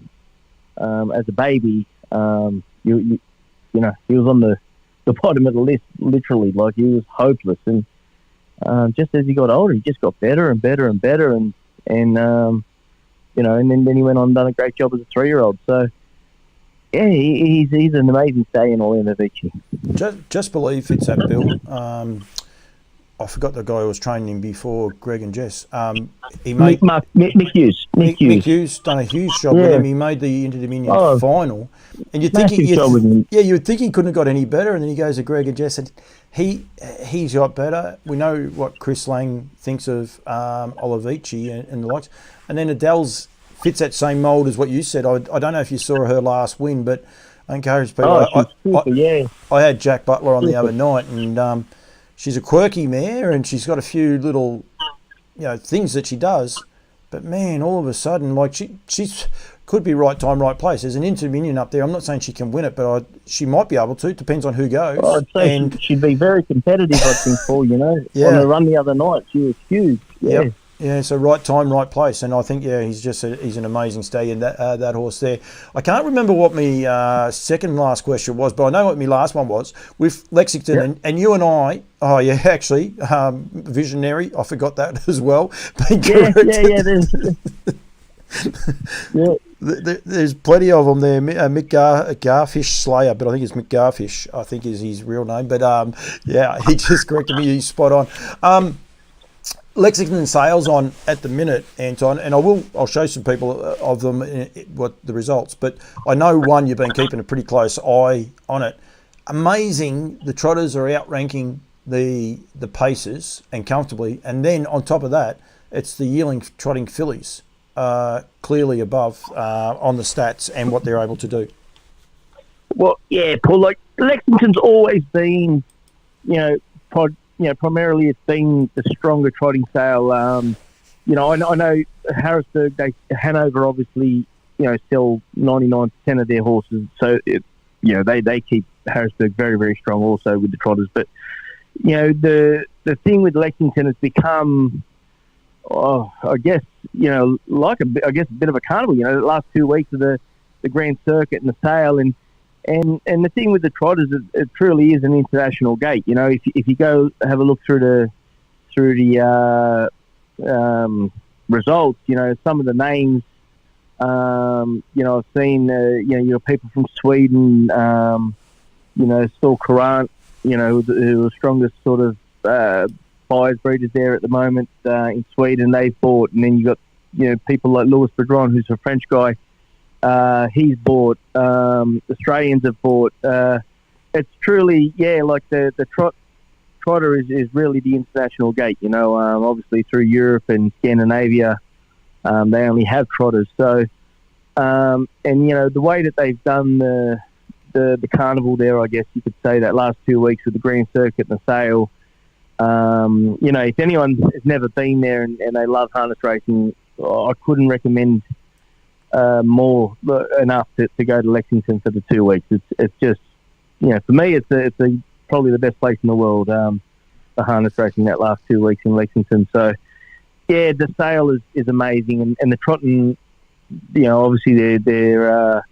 as a baby, he was on the bottom of the list, literally. Like he was hopeless, and just as he got older, he just got better and better and better, and then he went on and done a great job as a 3-year-old. So Yeah, he's an amazing stallion, Orlando Vici. Just believe fits that bill. I forgot the guy who was training him before, Greg and Jess. He made Mick Hughes. Mick Hughes done a huge job with him. He made the Inter-Dominion final, and you think you'd think he couldn't have got any better. And then he goes to Greg and Jess, and he's got better. We know what Chris Lang thinks of Olivici and the likes, and then Adele's fits that same mould as what you said. I don't know if you saw her last win, but I encourage people. I had Jack Butler on the other night, and she's a quirky mare, and she's got a few little, things that she does. But man, all of a sudden, like she's could be right time, right place. There's an Inter-Dominion up there. I'm not saying she can win it, but she might be able to. It depends on who goes. I'd say she'd be very competitive, I think, Paul. On the run the other night, she was huge. Yeah. Yep. Yeah, so right time, right place, and I think he's an amazing stallion. That horse there. I can't remember what my second last question was, but I know what my last one was with Lexington, and you and I. Oh yeah, actually, visionary. I forgot that as well. There's plenty of them there. Mick Garfish Slayer, but I think it's Mick Garfish. I think is his real name. But he just corrected me. He's spot on. Lexington sales on at the minute, Anton, and I'll show some people of them what the results. But I know one you've been keeping a pretty close eye on it. Amazing, the Trotters are outranking the Pacers and comfortably, and then on top of that, it's the yearling trotting fillies clearly above on the stats and what they're able to do. Well, yeah, Paul. Like Lexington's always been, primarily it's been the stronger trotting sale. I know Harrisburg, Hanover obviously, sell 99% of their horses. So, they keep Harrisburg very, very strong also with the trotters. But, the thing with Lexington has become, a bit of a carnival. The last 2 weeks of the Grand Circuit and the sale and the thing with the Trotters, it truly is an international gate. If you go have a look through the results, some of the names, I've seen, people from Sweden, Saul Courant, who are the strongest sort of buyers breeders there at the moment in Sweden. They've bought, and then you got people like Louis Bedron, who's a French guy. He's bought. Australians have bought. It's truly, like the trotter is really the international gate. Obviously through Europe and Scandinavia, they only have trotters. So, the way that they've done the carnival there, I guess you could say that last 2 weeks with the Grand Circuit and the sale. If anyone has never been there and they love harness racing, I couldn't recommend more enough to go to Lexington for the 2 weeks. It's just, for me, it's probably the best place in the world for harness racing that last 2 weeks in Lexington. So, the sale is amazing, and the trotting, obviously they're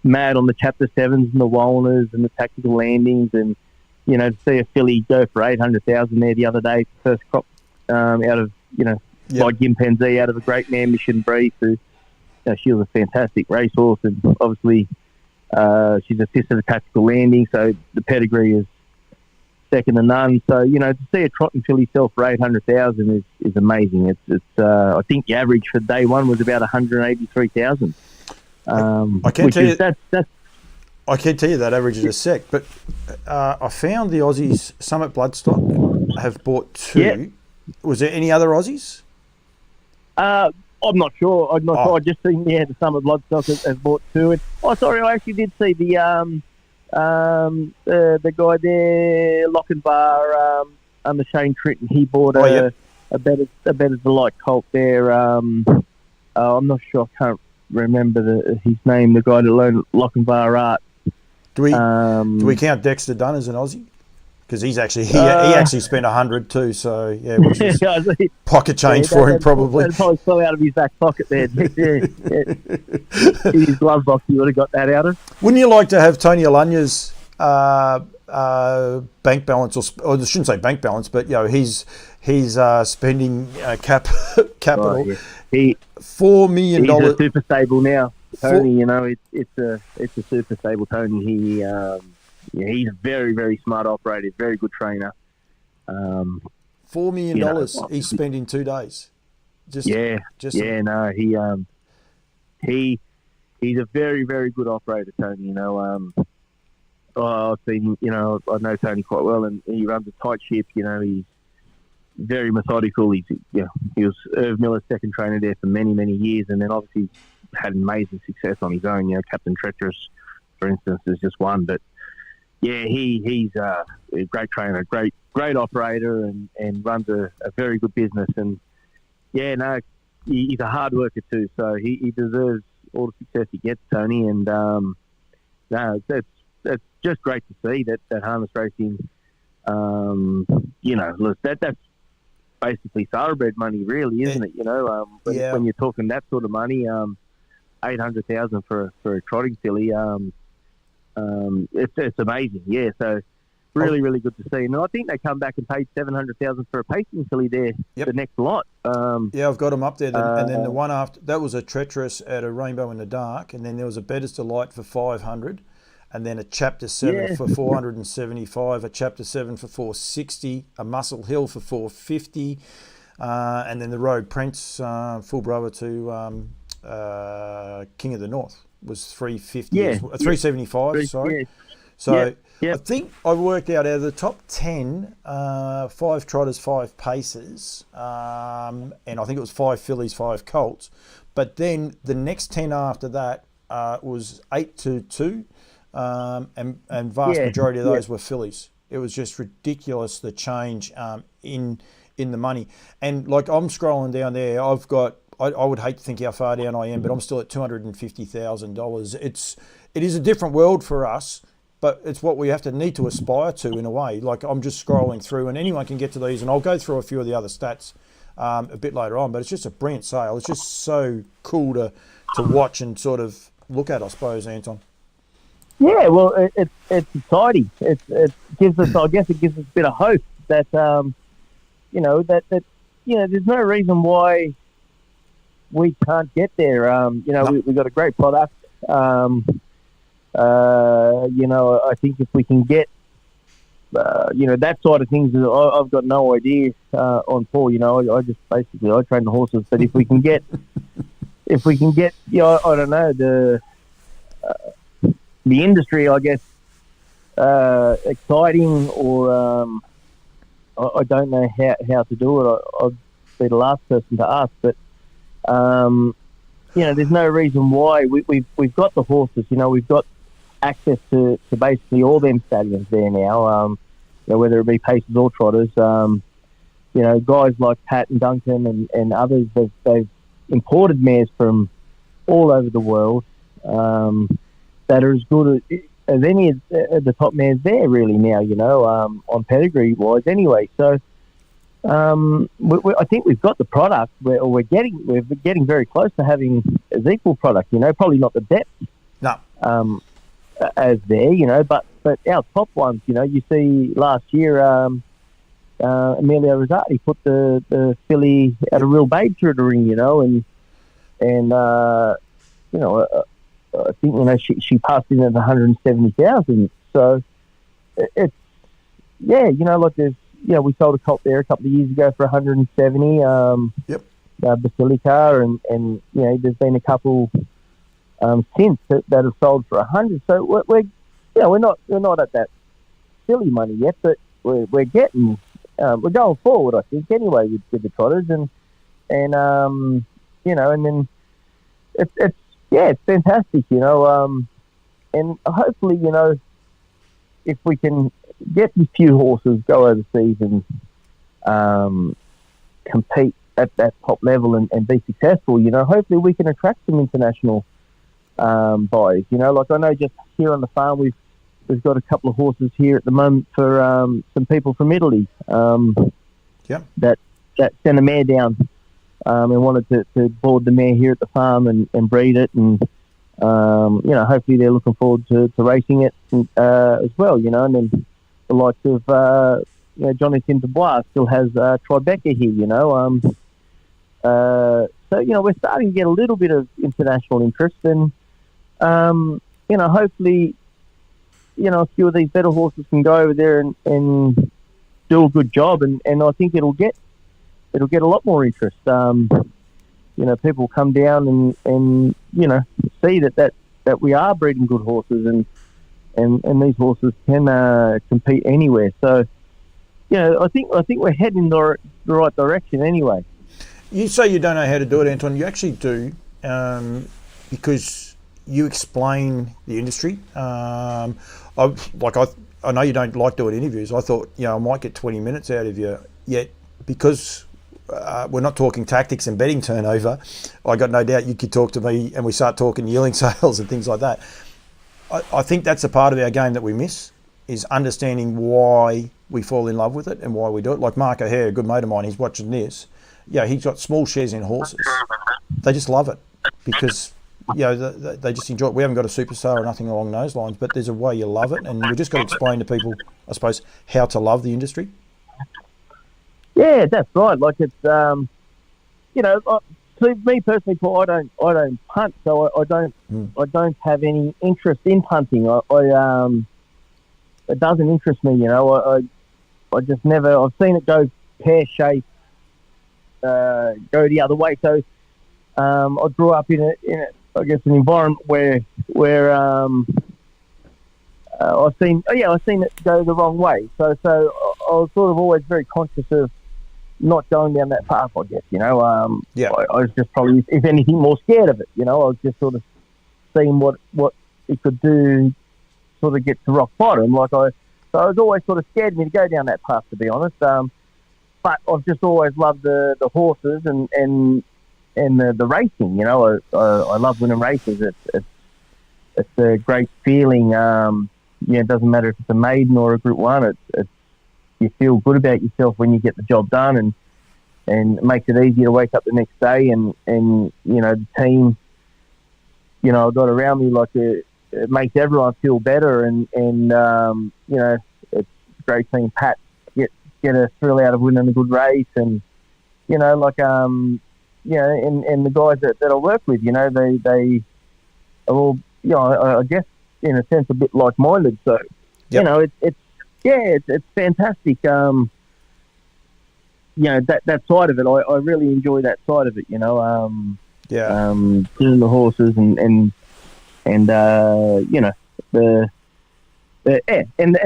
mad on the Chapter 7s and the Walners and the tactical landings, and to see a filly go for 800,000 there the other day, first crop out of by Gimpanzee out of a great mare, Mission Breeze, who she was a fantastic racehorse, and obviously she's assisted a tactical landing, so the pedigree is second to none. So to see a trotting filly sell for 800,000 is amazing. It's I think the average for day one was about 183,000. I can't tell you I can't tell you that average is a sec, but I found the Aussies, Summit Bloodstock, have bought two. Yeah. Was there any other Aussies? I'm not sure. Sure. I just seen the Summit Bloodstock has bought two. And, I actually did see the guy there, Lochinvar, under Shane Tritton. He bought a better delight colt there. I'm not sure. I can't remember his name. The guy that learned Lochinvar art. Do we count Dexter Dunne as an Aussie? Because he actually spent 100 too, so which is pocket change for him probably. That probably fell out of his back pocket there. In his glove box, he would have got that out of. Wouldn't you like to have Tony Alagna's bank balance, or I shouldn't say bank balance, but his spending capital. He $4 million. He's super stable now. Tony, you know, it's a super stable Tony. He's a very, very smart operator, very good trainer. $4 million he spent in 2 days. He's a very, very good operator, Tony. You know, I've seen him, you know, I know Tony quite well, and he runs a tight ship. You know, he's very methodical. He was Irv Miller's second trainer there for many, many years, and then obviously had amazing success on his own. You know, Captain Trotteurs, for instance, is just one. But yeah, he's a great trainer, great operator, and runs a very good business. And yeah, no, he's a hard worker too. So he deserves all the success he gets, Tony. And no, that's just great to see that harness racing. You know, look, that's basically thoroughbred money, really, isn't it? You know, when you're talking that sort of money, $800,000 for a trotting filly, it's amazing. Yeah, so really, really good to see. And I think they come back and paid $700,000 for a pacing filly there. The next lot. I've got them up there. And then the one after that was a treacherous at a Rainbow in the Dark, and then there was a Better's Delight for $500. And then a Chapter 7 for $475, a Chapter 7 for $460, a Muscle Hill for $450, and then the Road Prince, full brother to King of the North, was $350, $375. Sorry. So I think I worked out of the top 10, 5 trotters, 5 pacers, and I think it was 5 fillies, 5 colts. But then the next 10 after that was 8 to 2. And vast majority of those were fillies. It was just ridiculous, the change in the money. And like, I'm scrolling down there, I've got, I would hate to think how far down I am, but I'm still at $250,000. It is a different world for us, but it's what we need to aspire to in a way. Like, I'm just scrolling through, and anyone can get to these, and I'll go through a few of the other stats a bit later on, but it's just a brilliant sale. It's just so cool to watch and sort of look at, I suppose, Anton. Yeah, well, it's exciting. It gives us, I guess, it gives us a bit of hope that, you know, there's no reason why we can't get there. You know, we got a great product. You know, I think if we can get, you know, that side of things, I've got no idea on Paul. You know, I just basically I train the horses, but if we can get, you know, I don't know, the industry, I guess, exciting, or I don't know how to do it. I'd be the last person to ask, but you know, there's no reason why we've got the horses. You know, we've got access to basically all them stallions there now. You know, whether it be pacers or trotters. You know, guys like Pat and Duncan and others, they've imported mares from all over the world. That are as good as any of the top mares there, really, now, you know, on pedigree-wise anyway. So I think we've got the product, we're getting very close to having as equal product, you know, probably not the depth as there, you know, but our top ones, you know, you see last year Emilio Rosati put the filly at a real babe through the ring, you know, and you know, I think, you know, she passed in at 170,000. So it's, yeah, you know, like there's, you know, we sold a colt there a couple of years ago for 170. Basilica, and you know, there's been a couple since that have sold for 100. So we're you know, we're not at that silly money yet, but we're getting we're going forward, I think, anyway, with the trotters, and you know, and then it's fantastic, you know, and hopefully, you know, if we can get these few horses, go overseas and compete at that top level and be successful, you know, hopefully we can attract some international buyers. You know, like I know just here on the farm we've got a couple of horses here at the moment for some people from Italy that sent a mare down and wanted to board the mare here at the farm and breed it, and you know, hopefully they're looking forward to racing it as well, you know. And then the likes of you know, Jonathan Dubois still has Tribeca here, you know. So, you know, we're starting to get a little bit of international interest, and hopefully, a few of these better horses can go over there and do a good job, and I think it'll get a lot more interest. People come down and see that we are breeding good horses, and these horses can compete anywhere. So, I think we're heading in the right direction anyway. You say you don't know how to do it, Anton. You actually do, because you explain the industry. I know you don't like doing interviews. I thought, I might get 20 minutes out of you. Yet, because we're not talking tactics and betting turnover, I got no doubt you could talk to me and we start talking yearling sales and things like that. I think that's a part of our game that we miss, is understanding why we fall in love with it and why we do it. Like Mark O'Hare, a good mate of mine, he's watching this. Yeah, he's got small shares in horses. They just love it because, they just enjoy it. We haven't got a superstar or nothing along those lines, but there's a way you love it, and we've just got to explain to people, I suppose, how to love the industry. Yeah, that's right. Like it's, to me personally, Paul, I don't punt, so I don't have any interest in punting. It doesn't interest me. I just never. I've seen it go pear shaped, go the other way. So I grew up in an environment where I've seen it go the wrong way. So I was sort of always very conscious of not going down that path, I guess. I was just probably, if anything, more scared of it. I was just sort of seeing what it could do, sort of get to rock bottom. So I was always sort of scared me to go down that path, to be honest. But I've just always loved the horses and the racing. I love winning races. It's a great feeling. It doesn't matter if it's a maiden or a Group 1. It's you feel good about yourself when you get the job done, and it makes it easier to wake up the next day. And the team, I've got around me, it makes everyone feel better. And it's a great seeing Pat get a thrill out of winning a good race, and and the guys that I work with, they are all, I guess in a sense a bit like-minded. So yep. It's fantastic. That side of it, I really enjoy that side of it. Doing the horses and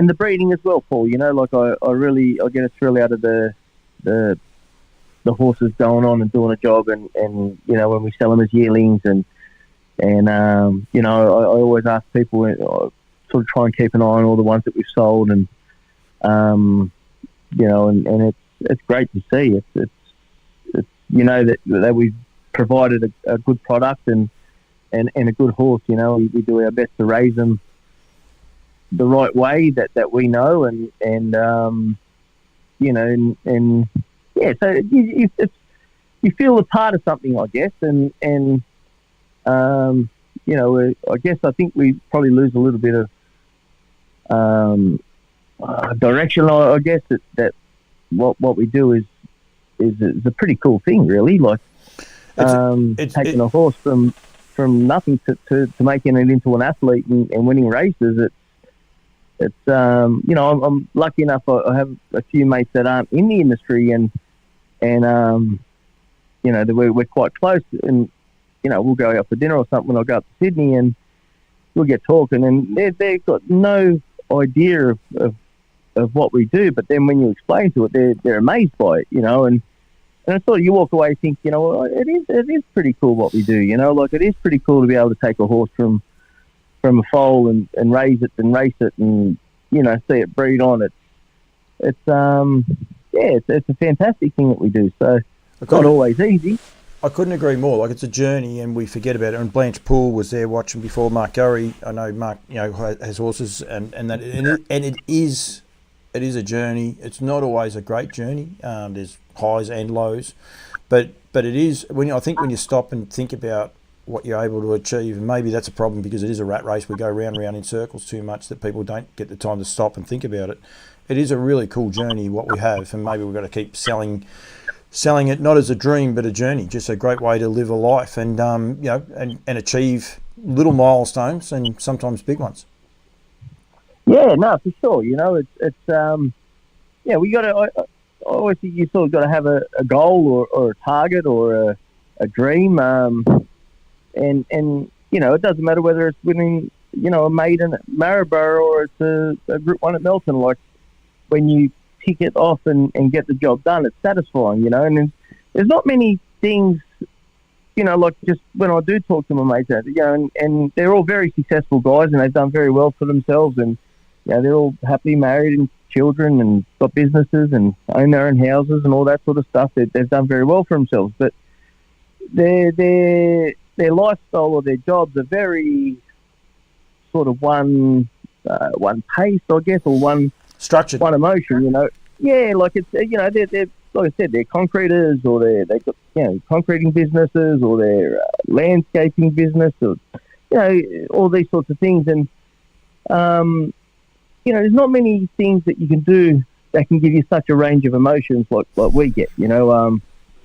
the breeding as well, Paul. I get a thrill out of the horses going on and doing a job, and when we sell them as yearlings, and I always ask people, sort of try and keep an eye on all the ones that we've sold, and it's great to see. It's that we've provided a good product and a good horse. We do our best to raise them the right way that we know, so you feel a part of something, I guess, and I guess I think we probably lose a little bit of direction. I guess that what we do is a pretty cool thing, really. It's taking a horse from nothing to making it into an athlete and winning races. I'm lucky enough. I have a few mates that aren't in the industry, and we're quite close, and we'll go out for dinner or something. I'll go up to Sydney and we'll get talking, and they've got no idea of what we do. But then when you explain to it, they're amazed by it, and I thought you walk away think, it is pretty cool what we do, it is pretty cool to be able to take a horse from a foal and raise it and race it and see it breed on. It's a fantastic thing that we do. So it's not always easy. I couldn't agree more. It's a journey, and we forget about it. And Blanche Poole was there watching before. Mark Gurry, I know Mark, has horses, and it is a journey. It's not always a great journey. There's highs and lows, but it is when you stop and think about what you're able to achieve, and maybe that's a problem because it is a rat race. We go round and round in circles too much that people don't get the time to stop and think about it. It is a really cool journey what we have, and maybe we've got to keep selling it not as a dream but a journey, just a great way to live a life and and achieve little milestones and sometimes big ones. Yeah, no, for sure. You know, it's yeah, we got to. I always think you sort of got to have a goal or a target or a dream. And you know, it doesn't matter whether it's winning, you know, a maiden at Maryborough or it's a Group 1 at Melton. Like, when you tick it off and get the job done, it's satisfying, you know. And there's not many things, you know, like just when I do talk to my mates, you know, and they're all very successful guys and they've done very well for themselves, and you know, they're all happily married and children and got businesses and own their own houses and all that sort of stuff. They've done very well for themselves, but their lifestyle or their jobs are very sort of one pace, I guess, or one structured, one emotion. You know, yeah, like it's, you know, they're like I said, they're concreters, or they've got, you know, concreting businesses, or they're landscaping business, or, you know, all these sorts of things. And you know, there's not many things that you can do that can give you such a range of emotions like we get. You know,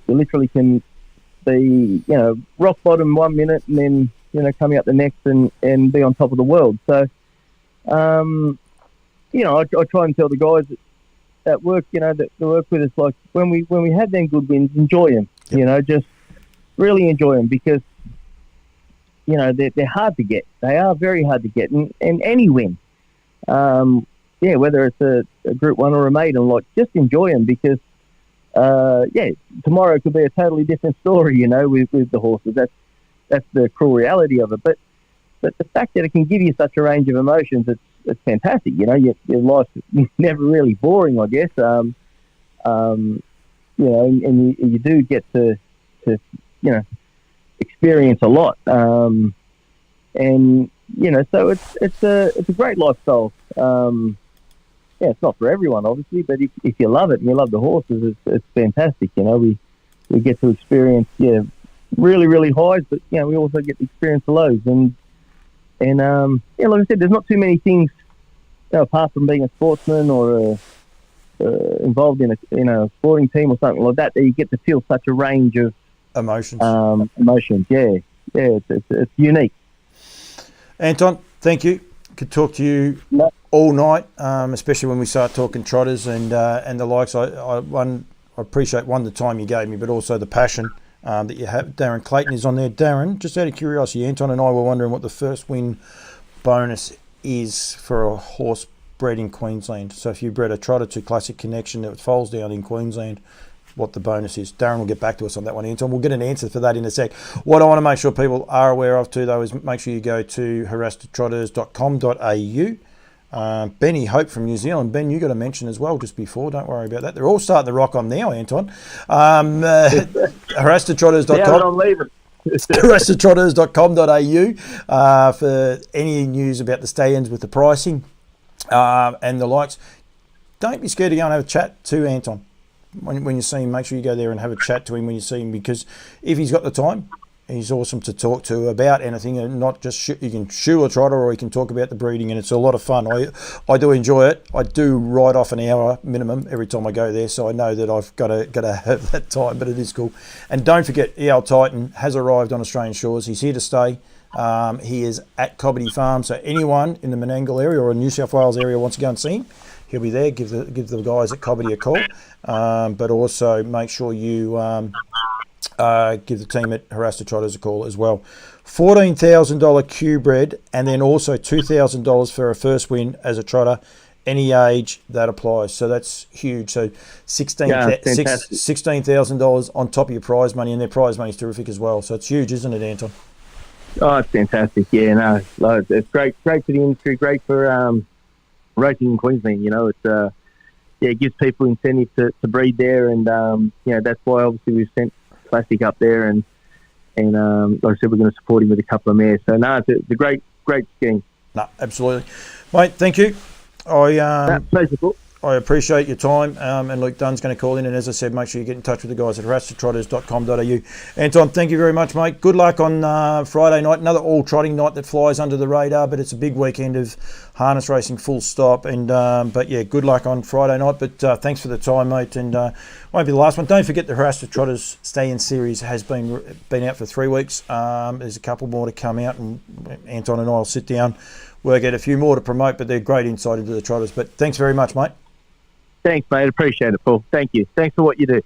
you literally can be, you know, rock bottom 1 minute and then, you know, coming up the next and be on top of the world. So, you know, I try and tell the guys that work, you know, that work with us, like, when we have them good wins, enjoy them. Yep. You know, just really enjoy them, because, you know, they're hard to get. They are very hard to get, and any win. Yeah, whether it's a Group 1 or a maiden, like, just enjoy them, because yeah, tomorrow could be a totally different story, you know, with the horses. That's the cruel reality of it. But the fact that it can give you such a range of emotions, it's fantastic. You know, your life's never really boring, I guess. You know, and you do get to you know, experience a lot. And you know, so it's a great lifestyle. Yeah, it's not for everyone, obviously, but if you love it and you love the horses, it's fantastic. You know, we get to experience, yeah, really, really highs, but, you know, we also get to experience the lows. And yeah, like I said, there's not too many things, you know, apart from being a sportsman or involved in a sporting team or something like that you get to feel such a range of emotions. Emotions, yeah, it's unique. Anton, thank you. Could talk to you all night, especially when we start talking trotters and the likes. I appreciate, the time you gave me, but also the passion that you have. Darren Clayton is on there. Darren, just out of curiosity, Anton and I were wondering what the first win bonus is for a horse bred in Queensland. So if you bred a Trotter to Classic Connection that falls down in Queensland, what the bonus is. Darren will get back to us on that one, Anton. We'll get an answer for that in a sec. What I want to make sure people are aware of too, though, is make sure you go to harastotrotters.com.au. Benny Hope from New Zealand. Ben, you got to mention as well just before. Don't worry about that. They're all starting to rock on now, Anton. Harastotrotters.com. Yeah, I'm leaving. harastotrotters.com.au for any news about the stallions with the pricing and the likes. Don't be scared to go and have a chat to Anton. When you see him, make sure you go there and have a chat to him when you see him, because if he's got the time, he's awesome to talk to about anything, and not just you can shoe a trotter or he can talk about the breeding, and it's a lot of fun. I do enjoy it. I do ride off an hour minimum every time I go there, so I know that I've got to have that time, but it is cool. And don't forget, EL Titan has arrived on Australian shores. He's here to stay. He is at Cobbity Farm, so anyone in the Menangle area or New South Wales area wants to go and see him, he'll be there. Give the guys at Cobbity a call, but also make sure you give the team at Harass the Trotters a call as well. $14,000 Q-bred, and then also $2,000 for a first win as a trotter, any age that applies. So that's huge. So $16,000 on top of your prize money, and their prize money is terrific as well. So it's huge, isn't it, Anton? Oh, it's fantastic. Yeah, no, it's great for the industry, great for racing in Queensland. You know, it's yeah, it gives people incentive to breed there, and you know, that's why obviously we've sent Classic up there, and like I said, we're going to support him with a couple of mares. So no, it's a great scheme. No, absolutely, mate. Thank you. Pleasure. I appreciate your time, and Luke Dunne's going to call in, and as I said, make sure you get in touch with the guys at haras@trotters.com.au. Anton, thank you very much, mate. Good luck on Friday night, another all-trotting night that flies under the radar, but it's a big weekend of harness racing full stop, and but yeah, good luck on Friday night, but thanks for the time, mate, and won't be the last one. Don't forget the Haras Trotters Stay-In series has been out for 3 weeks. There's a couple more to come out, and Anton and I will sit down, work out a few more to promote, but they're great insight into the Trotters. But thanks very much, mate. Thanks, mate. Appreciate it, Paul. Thank you. Thanks for what you do.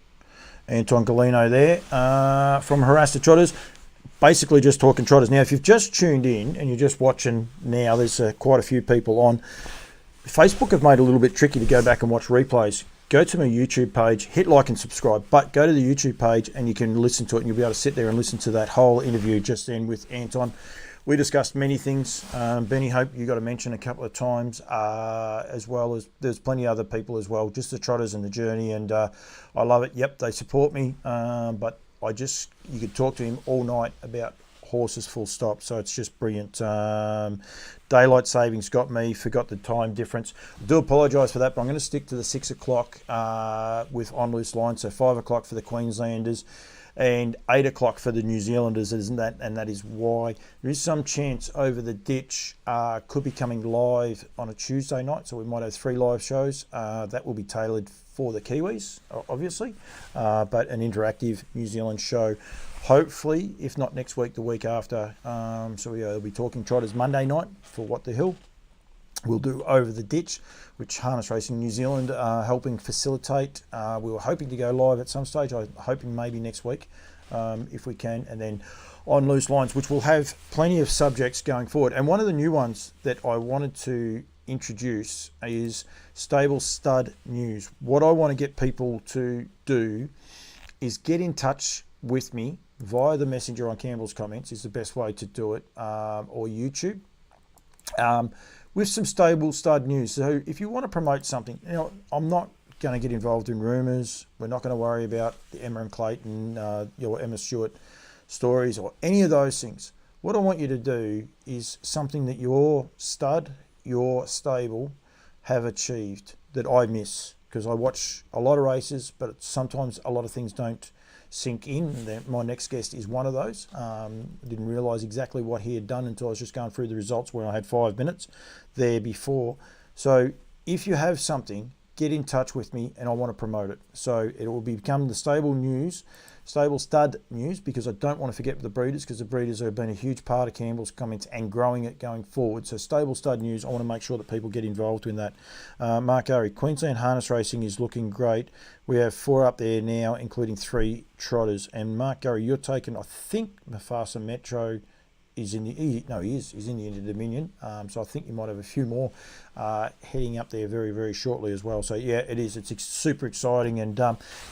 Anton Golino there from Haras Trotters. Basically just talking Trotters. Now, if you've just tuned in and you're just watching now, there's quite a few people on. Facebook have made it a little bit tricky to go back and watch replays. Go to my YouTube page, hit like and subscribe, but go to the YouTube page and you can listen to it, and you'll be able to sit there and listen to that whole interview just then with Anton. We discussed many things. Benny, hope you got to mention a couple of times, as well as there's plenty of other people as well, just the Trotters and the journey, and I love it. Yep, they support me, but you could talk to him all night about horses full stop, so it's just brilliant. Daylight savings got me, forgot the time difference. I do apologise for that, but I'm going to stick to the 6 o'clock with On Loose Line, so 5 o'clock for the Queenslanders and 8 o'clock for the New Zealanders, isn't that? And that is why there is some chance Over the Ditch could be coming live on a Tuesday night, so we might have 3 live shows. That will be tailored for the Kiwis, obviously, but an interactive New Zealand show. Hopefully, if not next week, the week after. So we'll be talking Trotters Monday night for What the Hill. We'll do Over the Ditch, which Harness Racing New Zealand are helping facilitate. We were hoping to go live at some stage. I'm hoping maybe next week, if we can. And then On Loose Lines, which will have plenty of subjects going forward. And one of the new ones that I wanted to introduce is Stable Stud News. What I want to get people to do is get in touch with me via the messenger on Campbell's Comments is the best way to do it, or YouTube. With some Stable Stud News. So if you want to promote something, I'm not going to get involved in rumours. We're not going to worry about the Emma and Clayton, your Emma Stewart stories or any of those things. What I want you to do is something that your stud, your stable have achieved that I miss, because I watch a lot of races, but sometimes a lot of things don't sink in. My next guest is one of those. I didn't realise exactly what he had done until I was just going through the results where I had 5 minutes there before. So if you have something, get in touch with me and I want to promote it. So it will become the Stable Stud News, because I don't want to forget the breeders, because the breeders have been a huge part of Campbell's Comments and growing it going forward. So Stable Stud News, I want to make sure that people get involved in that. Mark Ari, Queensland Harness Racing is looking great. We have 4 up there now, including 3 Trotters. And Mark Gurry, you're taking, I think Mufasa Metro is in the, he's in the Inter-Dominion. So I think you might have a few more heading up there very, very shortly as well. So yeah, it is. It's super exciting. And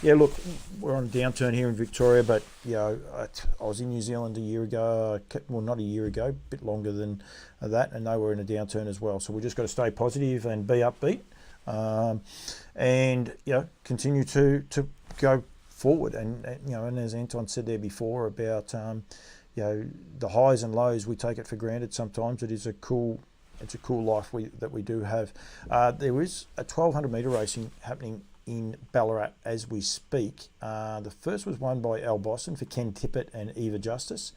yeah, look, we're on a downturn here in Victoria, but I was in New Zealand a year ago. Well, not a year ago, a bit longer than that, and they were in a downturn as well. So we just got to stay positive and be upbeat, and continue to go forward. And and as Anton said there before about the highs and lows, we take it for granted sometimes. It's a cool life that we do have. There is a 1200 metre racing happening in Ballarat as we speak. The first was won by Al Boston for Ken Tippett and Eva Justice.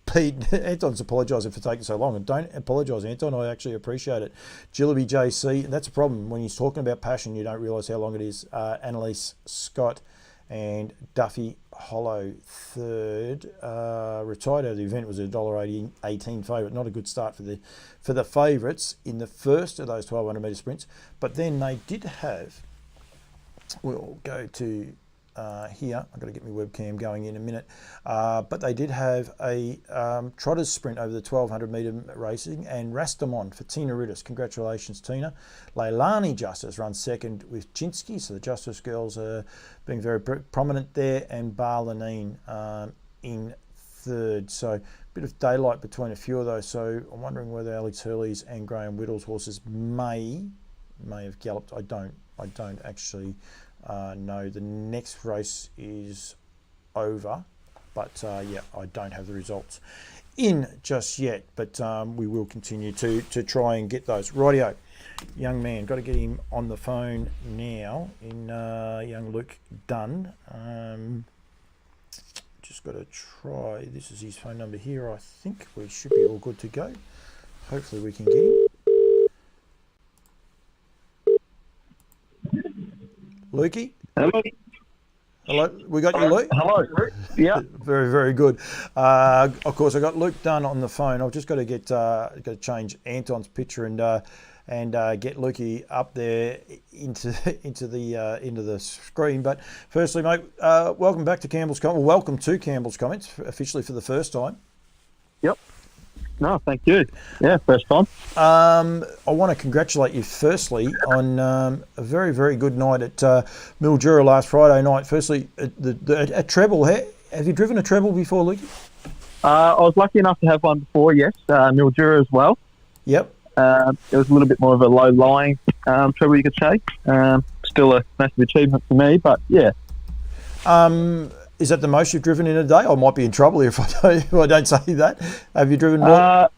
Pete, Anton's apologising for taking so long, and don't apologise, Anton, I actually appreciate it. Jillaby JC, that's a problem. When he's talking about passion, you don't realise how long it is. Annalise Scott and Duffy Hollow third. Retired out of the event, was a $1.18 favourite. Not a good start for the favourites in the first of those 1200 metre sprints. But then they did have, we'll go to here, I've got to get my webcam going in a minute, but they did have a Trotters sprint over the 1200 metre racing, and Rastamon for Tina Ridis. Congratulations, Tina. Leilani Justice runs second with Chinsky, so the Justice girls are being very prominent there, and Barlanine in third. So a bit of daylight between a few of those. So I'm wondering whether Alex Hurley's and Graham Whittle's horses may have galloped. I don't actually no, the next race is over. But yeah, I don't have the results in just yet, but we will continue to try and get those. Rightio, young man, got to get him on the phone now in young Luke Dunne. Just got to try, this is his phone number here. I think we should be all good to go. Hopefully we can get him. Lukey? Hello. Hello, we got you, Luke? Hello. Yeah. Very, very good. Of course, I got Luke Dunne on the phone. I've just got to get got to change Anton's picture and get Lukey up there into the screen. But firstly, mate, welcome back to Campbell's Comments. Well, welcome to Campbell's Comments officially for the first time. Yep. No, thank you. Yeah, first time. I want to congratulate you firstly on a very, very good night at Mildura last Friday night. Firstly, a treble. Have you driven a treble before, Luke? I was lucky enough to have one before, yes. Mildura as well. Yep. It was a little bit more of a low-lying treble, you could say. Still a massive achievement for me, but yeah. Is that the most you've driven in a day? I might be in trouble here if I don't say that. Have you driven more?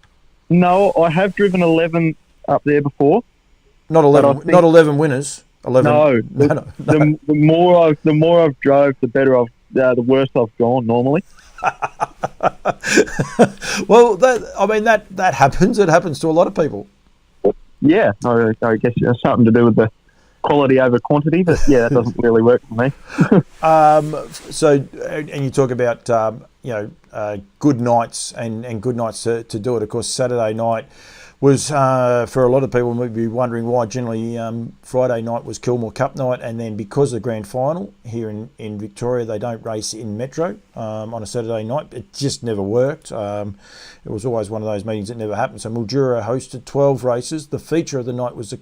No, I have driven 11 up there before. Not 11. Not 11 winners. 11. No. The more I've drove, the better the worse I've gone normally. Well, that happens. It happens to a lot of people. Yeah, I guess it has something to do with the quality over quantity, but yeah, that doesn't really work for me. So, and you talk about good nights and good nights to do it. Of course, Saturday night was for a lot of people might be wondering why generally Friday night was Kilmore Cup night, and then because of the grand final here in Victoria, they don't race in Metro on a Saturday night. It just never worked. It was always one of those meetings that never happened. So Mildura hosted 12 races. The feature of the night was the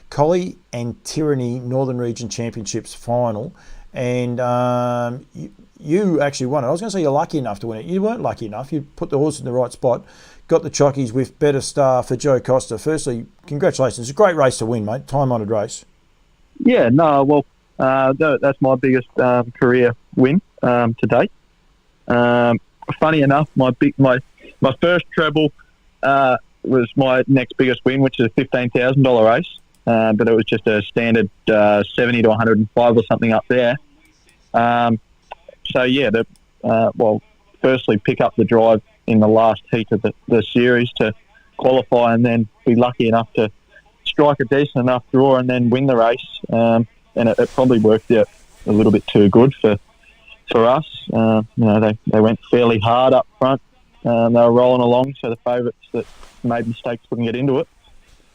Collie and Tyranny Northern Region Championships final, and you actually won it. I was going to say you're lucky enough to win it. You weren't lucky enough. You put the horse in the right spot, got the chockies with Better Star for Joe Costa. Firstly, congratulations. It's a great race to win, mate. Time-honoured race. Yeah, no, well, that's my biggest career win to date. Funny enough, my first treble was my next biggest win, which is a $15,000 race. But it was just a standard 70 to 105 or something up there. So yeah, firstly pick up the drive in the last heat of the series to qualify, and then be lucky enough to strike a decent enough draw and then win the race. And it probably worked out a little bit too good for us. They went fairly hard up front. They were rolling along, so the favourites that made mistakes couldn't get into it.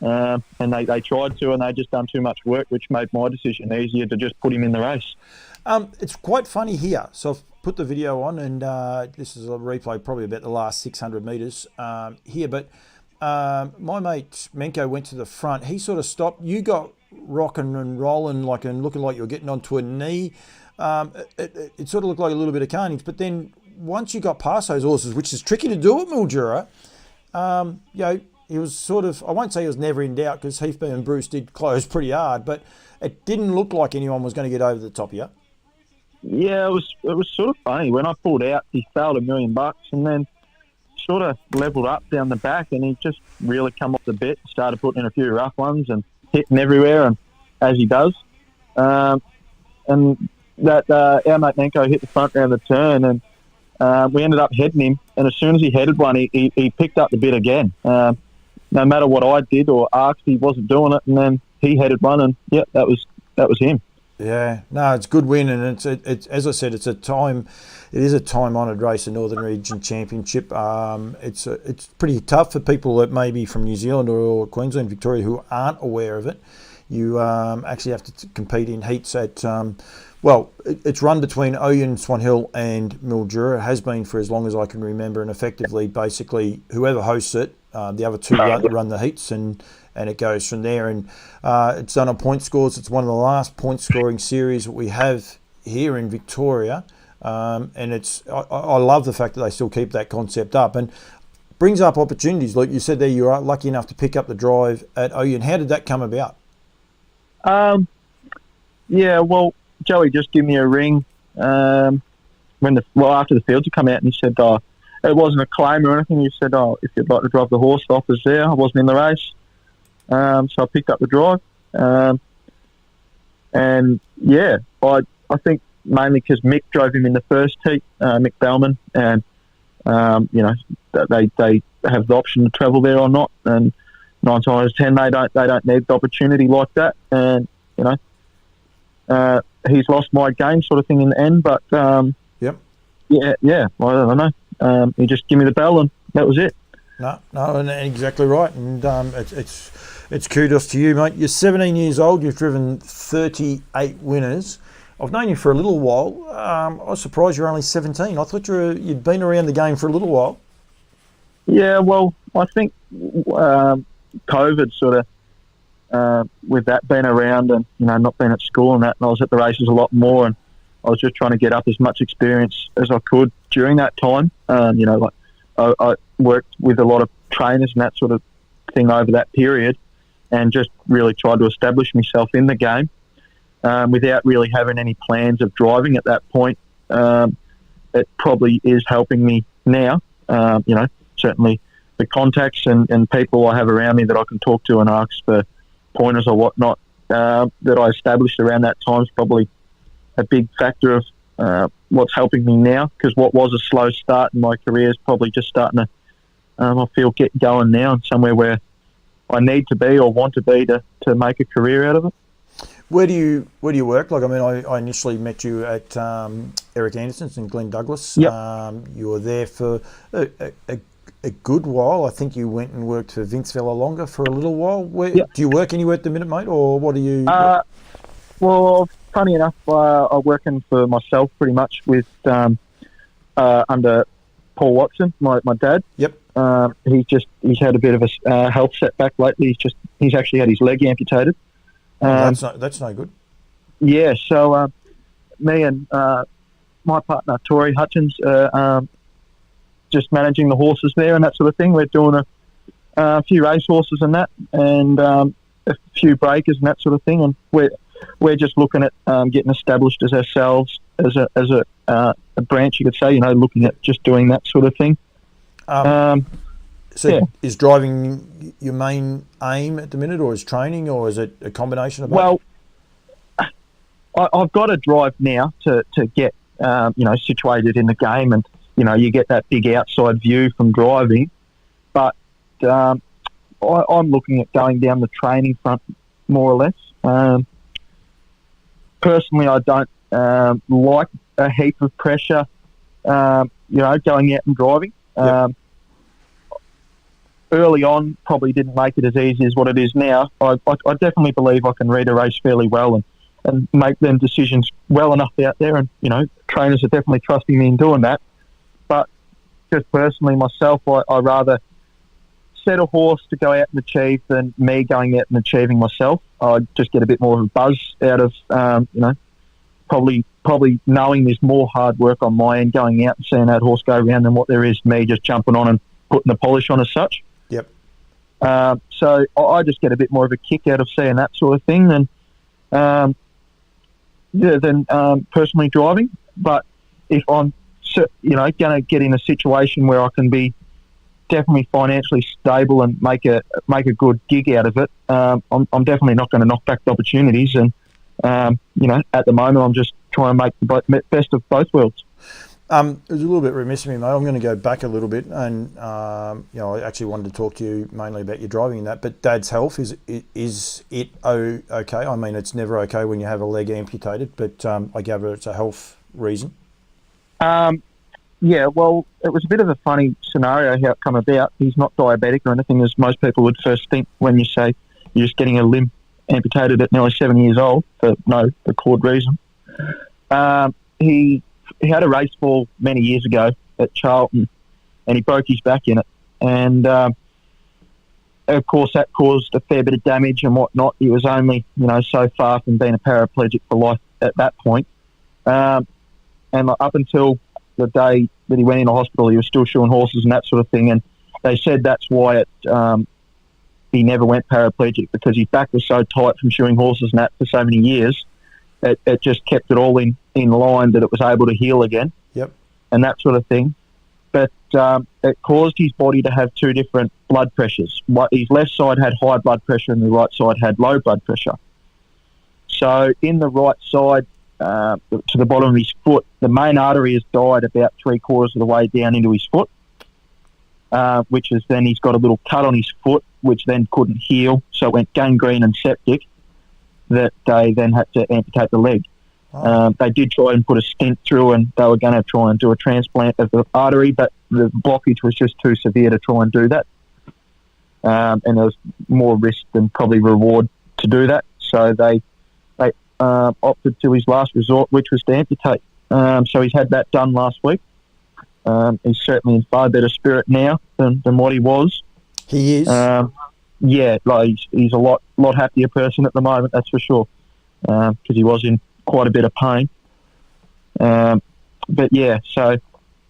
And they tried to, and they just done too much work, which made my decision easier to just put him in the race. It's quite funny here. So I've put the video on, and this is a replay probably about the last 600 metres here. But my mate Menko went to the front. He sort of stopped. You got rocking and rolling and looking like you were getting onto a knee. It sort of looked like a little bit of carnage. But then once you got past those horses, which is tricky to do at Mildura, he was sort of, I won't say he was never in doubt, because Heathby and Bruce did close pretty hard, but it didn't look like anyone was going to get over the top of you. Yeah, it was sort of funny. When I pulled out, he failed $1 million, and then sort of levelled up down the back, and he just really come off the bit, started putting in a few rough ones and hitting everywhere, and as he does. And that our mate Nenko hit the front round the turn, and we ended up heading him, and as soon as he headed one, he picked up the bit again. No matter what I did or asked, he wasn't doing it, and then he headed one, and yeah, that was him. Yeah, no, it's a good win, and it's as I said, it is a time-honoured race, the Northern Region Championship. It's pretty tough for people that may be from New Zealand or Queensland, Victoria, who aren't aware of it. You actually have to compete in heats at. It's run between Oyen, Swan Hill and Mildura. It has been for as long as I can remember, and effectively, basically, whoever hosts it, the other two run the heats, and it goes from there. And it's done on point scores. It's one of the last point-scoring series that we have here in Victoria, and I love the fact that they still keep that concept up, and brings up opportunities. Like you said there, you were lucky enough to pick up the drive at Oyen. How did that come about? Yeah, well, Joey just gave me a ring. after the fields had come out, and he said, it wasn't a claim or anything. He said, if you'd like to drive the horse, the offer's there. I wasn't in the race. So I picked up the drive. And yeah, I think mainly because Mick drove him in the first heat, Mick Bellman, and they have the option to travel there or not. And 9 times out of 10, they don't need the opportunity like that. And he's lost my game, sort of thing, in the end. But yep. Yeah. I don't know. He just give me the bell, and that was it. No, and exactly right. And it's kudos to you, mate. You're 17 years old. You've driven 38 winners. I've known you for a little while. I was surprised you're only 17. I thought you'd been around the game for a little while. Yeah, well, I think COVID sort of, with that being around and, not being at school and that, and I was at the races a lot more, and I was just trying to get up as much experience as I could during that time. I worked with a lot of trainers and that sort of thing over that period, and just really tried to establish myself in the game without really having any plans of driving at that point. It probably is helping me now. Certainly the contacts and people I have around me that I can talk to and ask for pointers or whatnot that I established around that time is probably a big factor of what's helping me now, because what was a slow start in my career is probably just starting to, I feel, get going now and somewhere where I need to be or want to be to make a career out of it. Where do you work? Like, I mean, I initially met you at Eric Anderson's in Glen Douglas. Yep. You were there for a good while. I think you went and worked for Vince Villalonga for a little while. Do you work anywhere at the minute, mate, or what do you? Well, funny enough, I'm working for myself pretty much with under Paul Watson, my dad. Yep. He's had a bit of a health setback lately. He's actually had his leg amputated. That's no good. Yeah, so me and my partner Tori Hutchins just managing the horses there and that sort of thing. We're doing a few race horses and that, and a few breakers and that sort of thing. And we're just looking at getting established as ourselves as a branch, you could say. Looking at just doing that sort of thing. Is driving your main aim at the minute, or is training, or is it a combination of both? Well, I've got to drive now to get situated in the game, and you get that big outside view from driving. But I'm looking at going down the training front more or less. Personally, I don't like a heap of pressure. Going out and driving. Yep. Early on, probably didn't make it as easy as what it is now. I definitely believe I can read a race fairly well and make them decisions well enough out there. And, trainers are definitely trusting me in doing that. But just personally, myself, I rather set a horse to go out and achieve than me going out and achieving myself. I just get a bit more of a buzz out of, probably knowing there's more hard work on my end going out and seeing that horse go around than what there is me just jumping on and putting the polish on as such. Yep. So I just get a bit more of a kick out of seeing that sort of thing than personally driving. But if I'm, going to get in a situation where I can be definitely financially stable and make a good gig out of it, I'm definitely not going to knock back the opportunities. And at the moment, I'm just trying to make the best of both worlds. It was a little bit remiss of me, mate. I'm going to go back a little bit, and I actually wanted to talk to you mainly about your driving and that. But Dad's health, is it okay? I mean, it's never okay when you have a leg amputated, but I gather it's a health reason. Yeah, well, it was a bit of a funny scenario how it came about. He's not diabetic or anything, as most people would first think when you say you're just getting a limb amputated at nearly 7 years old for no record reason. He had a race fall many years ago at Charlton, and he broke his back in it. And, of course, that caused a fair bit of damage and whatnot. He was only, so far from being a paraplegic for life at that point. And up until the day that he went into hospital, he was still shoeing horses and that sort of thing. And they said that's why he never went paraplegic, because his back was so tight from shoeing horses and that for so many years it just kept it all in line that it was able to heal again. Yep. And that sort of thing. But it caused his body to have two different blood pressures. His left side had high blood pressure and the right side had low blood pressure. So in the right side, to the bottom of his foot, the main artery has died about 3/4 of the way down into his foot, which is then he's got a little cut on his foot, which then couldn't heal. So it went gangrene and septic, that they then had to amputate the leg. Oh. They did try and put a stent through, and they were going to try and do a transplant of the artery, but the blockage was just too severe to try and do that. And there was more risk than probably reward to do that. So they opted to his last resort, which was to amputate. So he's had that done last week. He's certainly in far better spirit now than what he was. He is. Yeah, like he's a lot happier person at the moment, that's for sure, because he was in quite a bit of pain. But yeah, so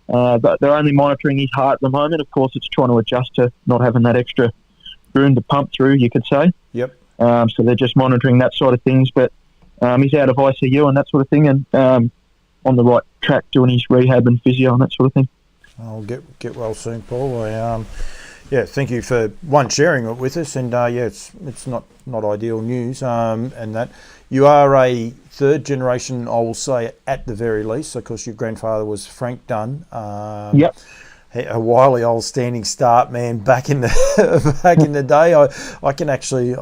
they're only monitoring his heart at the moment. Of course, it's trying to adjust to not having that extra room to pump through, you could say. Yep. So they're just monitoring that sort of things. But he's out of ICU and that sort of thing, and on the right track doing his rehab and physio and that sort of thing. I'll get well soon, Paul. Yeah, thank you for sharing it with us, and it's not ideal news, and that you are a third generation, I will say, at the very least. Of course, your grandfather was Frank Dunne. Yep. A wily old standing start man back in the day. I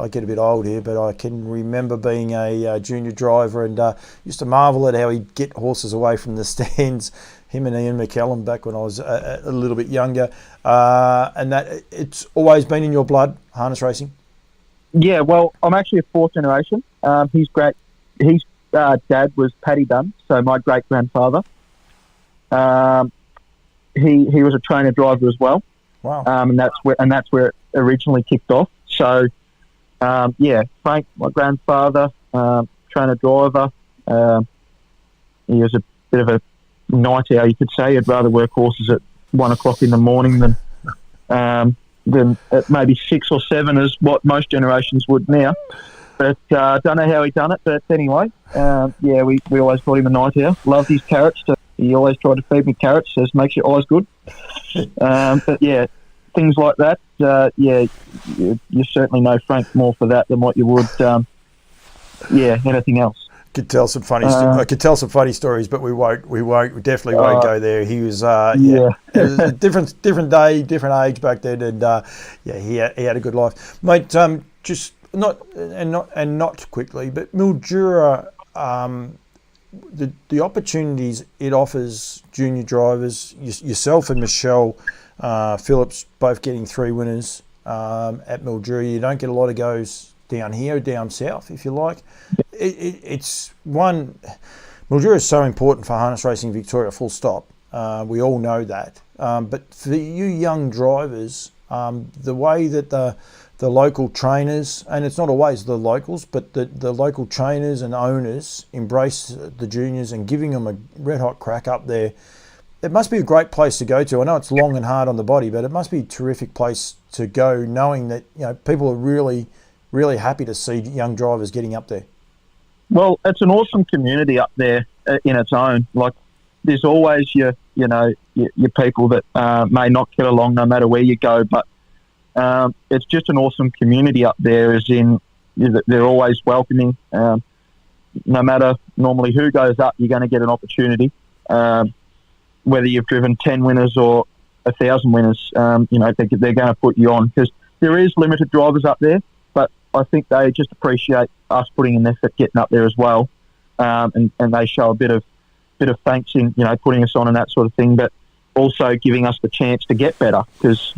get a bit old here, but I can remember being a junior driver and used to marvel at how he'd get horses away from the stands. Him and Ian McCallum back when I was a little bit younger, and that it's always been in your blood, harness racing. Yeah, well, I'm actually a fourth generation. His dad was Paddy Dunne, so my great grandfather. He was a trainer driver as well. Wow. And that's where it originally kicked off. So Frank, my grandfather, trainer driver. He was a bit of a night owl, you could say. He'd rather work horses at 1 o'clock in the morning than at maybe 6 or 7 is what most generations would now. But don't know how he done it. But anyway, we always called him a night owl. Loved his carrots. He always tried to feed me carrots, says makes your eyes good. But yeah, things like that. You certainly know Frank more for that than what you would, anything else. I could tell some funny stories, but we definitely won't go there. He was it was a different day, different age back then, and he had a good life, mate. Just not quickly, but Mildura, the opportunities it offers junior drivers, yourself and Michelle Phillips both getting 3 winners at Mildura. You don't get a lot of goes down here, down south, if you like. It's one. Mildura is so important for harness racing Victoria, full stop. We all know that. But for you young drivers, the way that the local trainers, and it's not always the locals, but the local trainers and owners embrace the juniors and giving them a red hot crack up there, it must be a great place to go to. I know it's long and hard on the body, but it must be a terrific place to go, knowing that people are really, really happy to see young drivers getting up there. Well, it's an awesome community up there in its own. Like, there's always your people that may not get along no matter where you go, but it's just an awesome community up there, as in they're always welcoming. No matter normally who goes up, you're going to get an opportunity. Whether you've driven 10 winners or 1,000 winners, they're going to put you on, because there is limited drivers up there, but I think they just appreciate us putting in effort getting up there as well, and they show a bit of thanks in putting us on and that sort of thing, but also giving us the chance to get better, because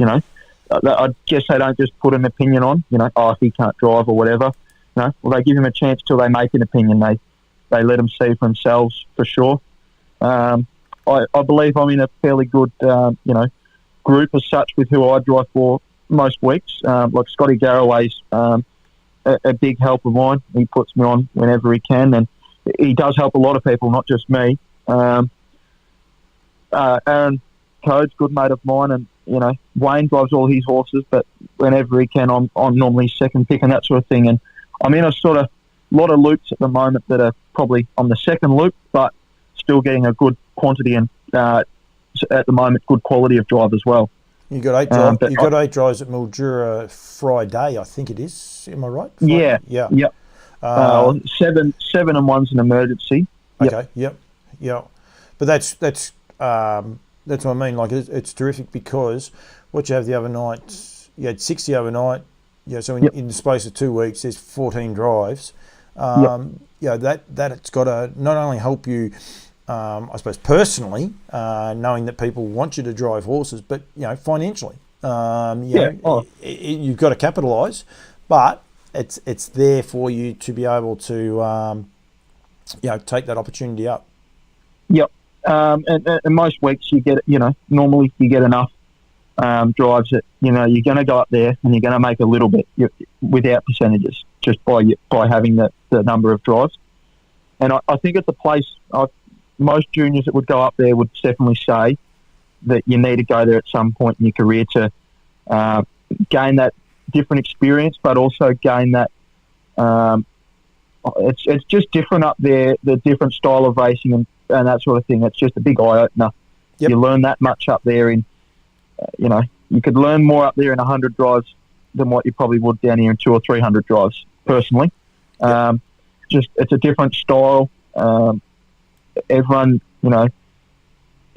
I guess they don't just put an opinion on, if he can't drive or whatever. Well, they give him a chance till they make an opinion. They let him see for themselves, for sure. I believe I'm in a fairly good, group as such with who I drive for most weeks. Like Scotty Garraway's a big help of mine. He puts me on whenever he can, and he does help a lot of people, not just me. Aaron Code's a good mate of mine, and Wayne drives all his horses, but whenever he can, I'm normally second pick and that sort of thing. And I'm in a sort of lot of loops at the moment that are probably on the second loop, but still getting a good quantity and at the moment good quality of drive as well. You got 8 drives. You got 8 drives at Mildura Friday, I think it is. Am I right? Friday? Yeah. Yep. 7 and 1's an emergency. Yep. Okay. Yep. But that's what I mean. Like it's terrific because what you have the other night, you had 60 overnight. Yeah. So in the space of 2 weeks, there's 14 drives. That's got to not only help you, I suppose personally, knowing that people want you to drive horses, but financially, you've got to capitalise, but it's there for you to be able to, take that opportunity up. Yep. And most weeks you get, normally you get enough drives that you're going to go up there and you're going to make a little bit without percentages just by having the number of drives. And I think it's a place. Most juniors that would go up there would definitely say that you need to go there at some point in your career to gain that different experience, but also gain that. It's just different up there, the different style of racing and that sort of thing. It's just a big eye opener. Yep. You learn that much up there in, you could learn more up there in 100 drives than what you probably would down here in 200 or 300 drives. Personally, Yep. It's a different style. Everyone,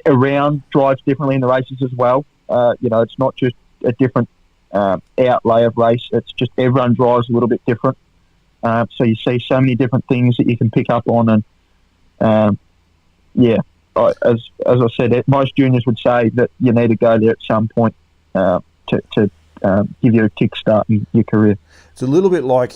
around drives differently in the races as well. It's not just a different outlay of race. It's just everyone drives a little bit different. So you see so many different things that you can pick up on. And, as I said, most juniors would say that you need to go there at some point to give you a kickstart in your career. It's a little bit like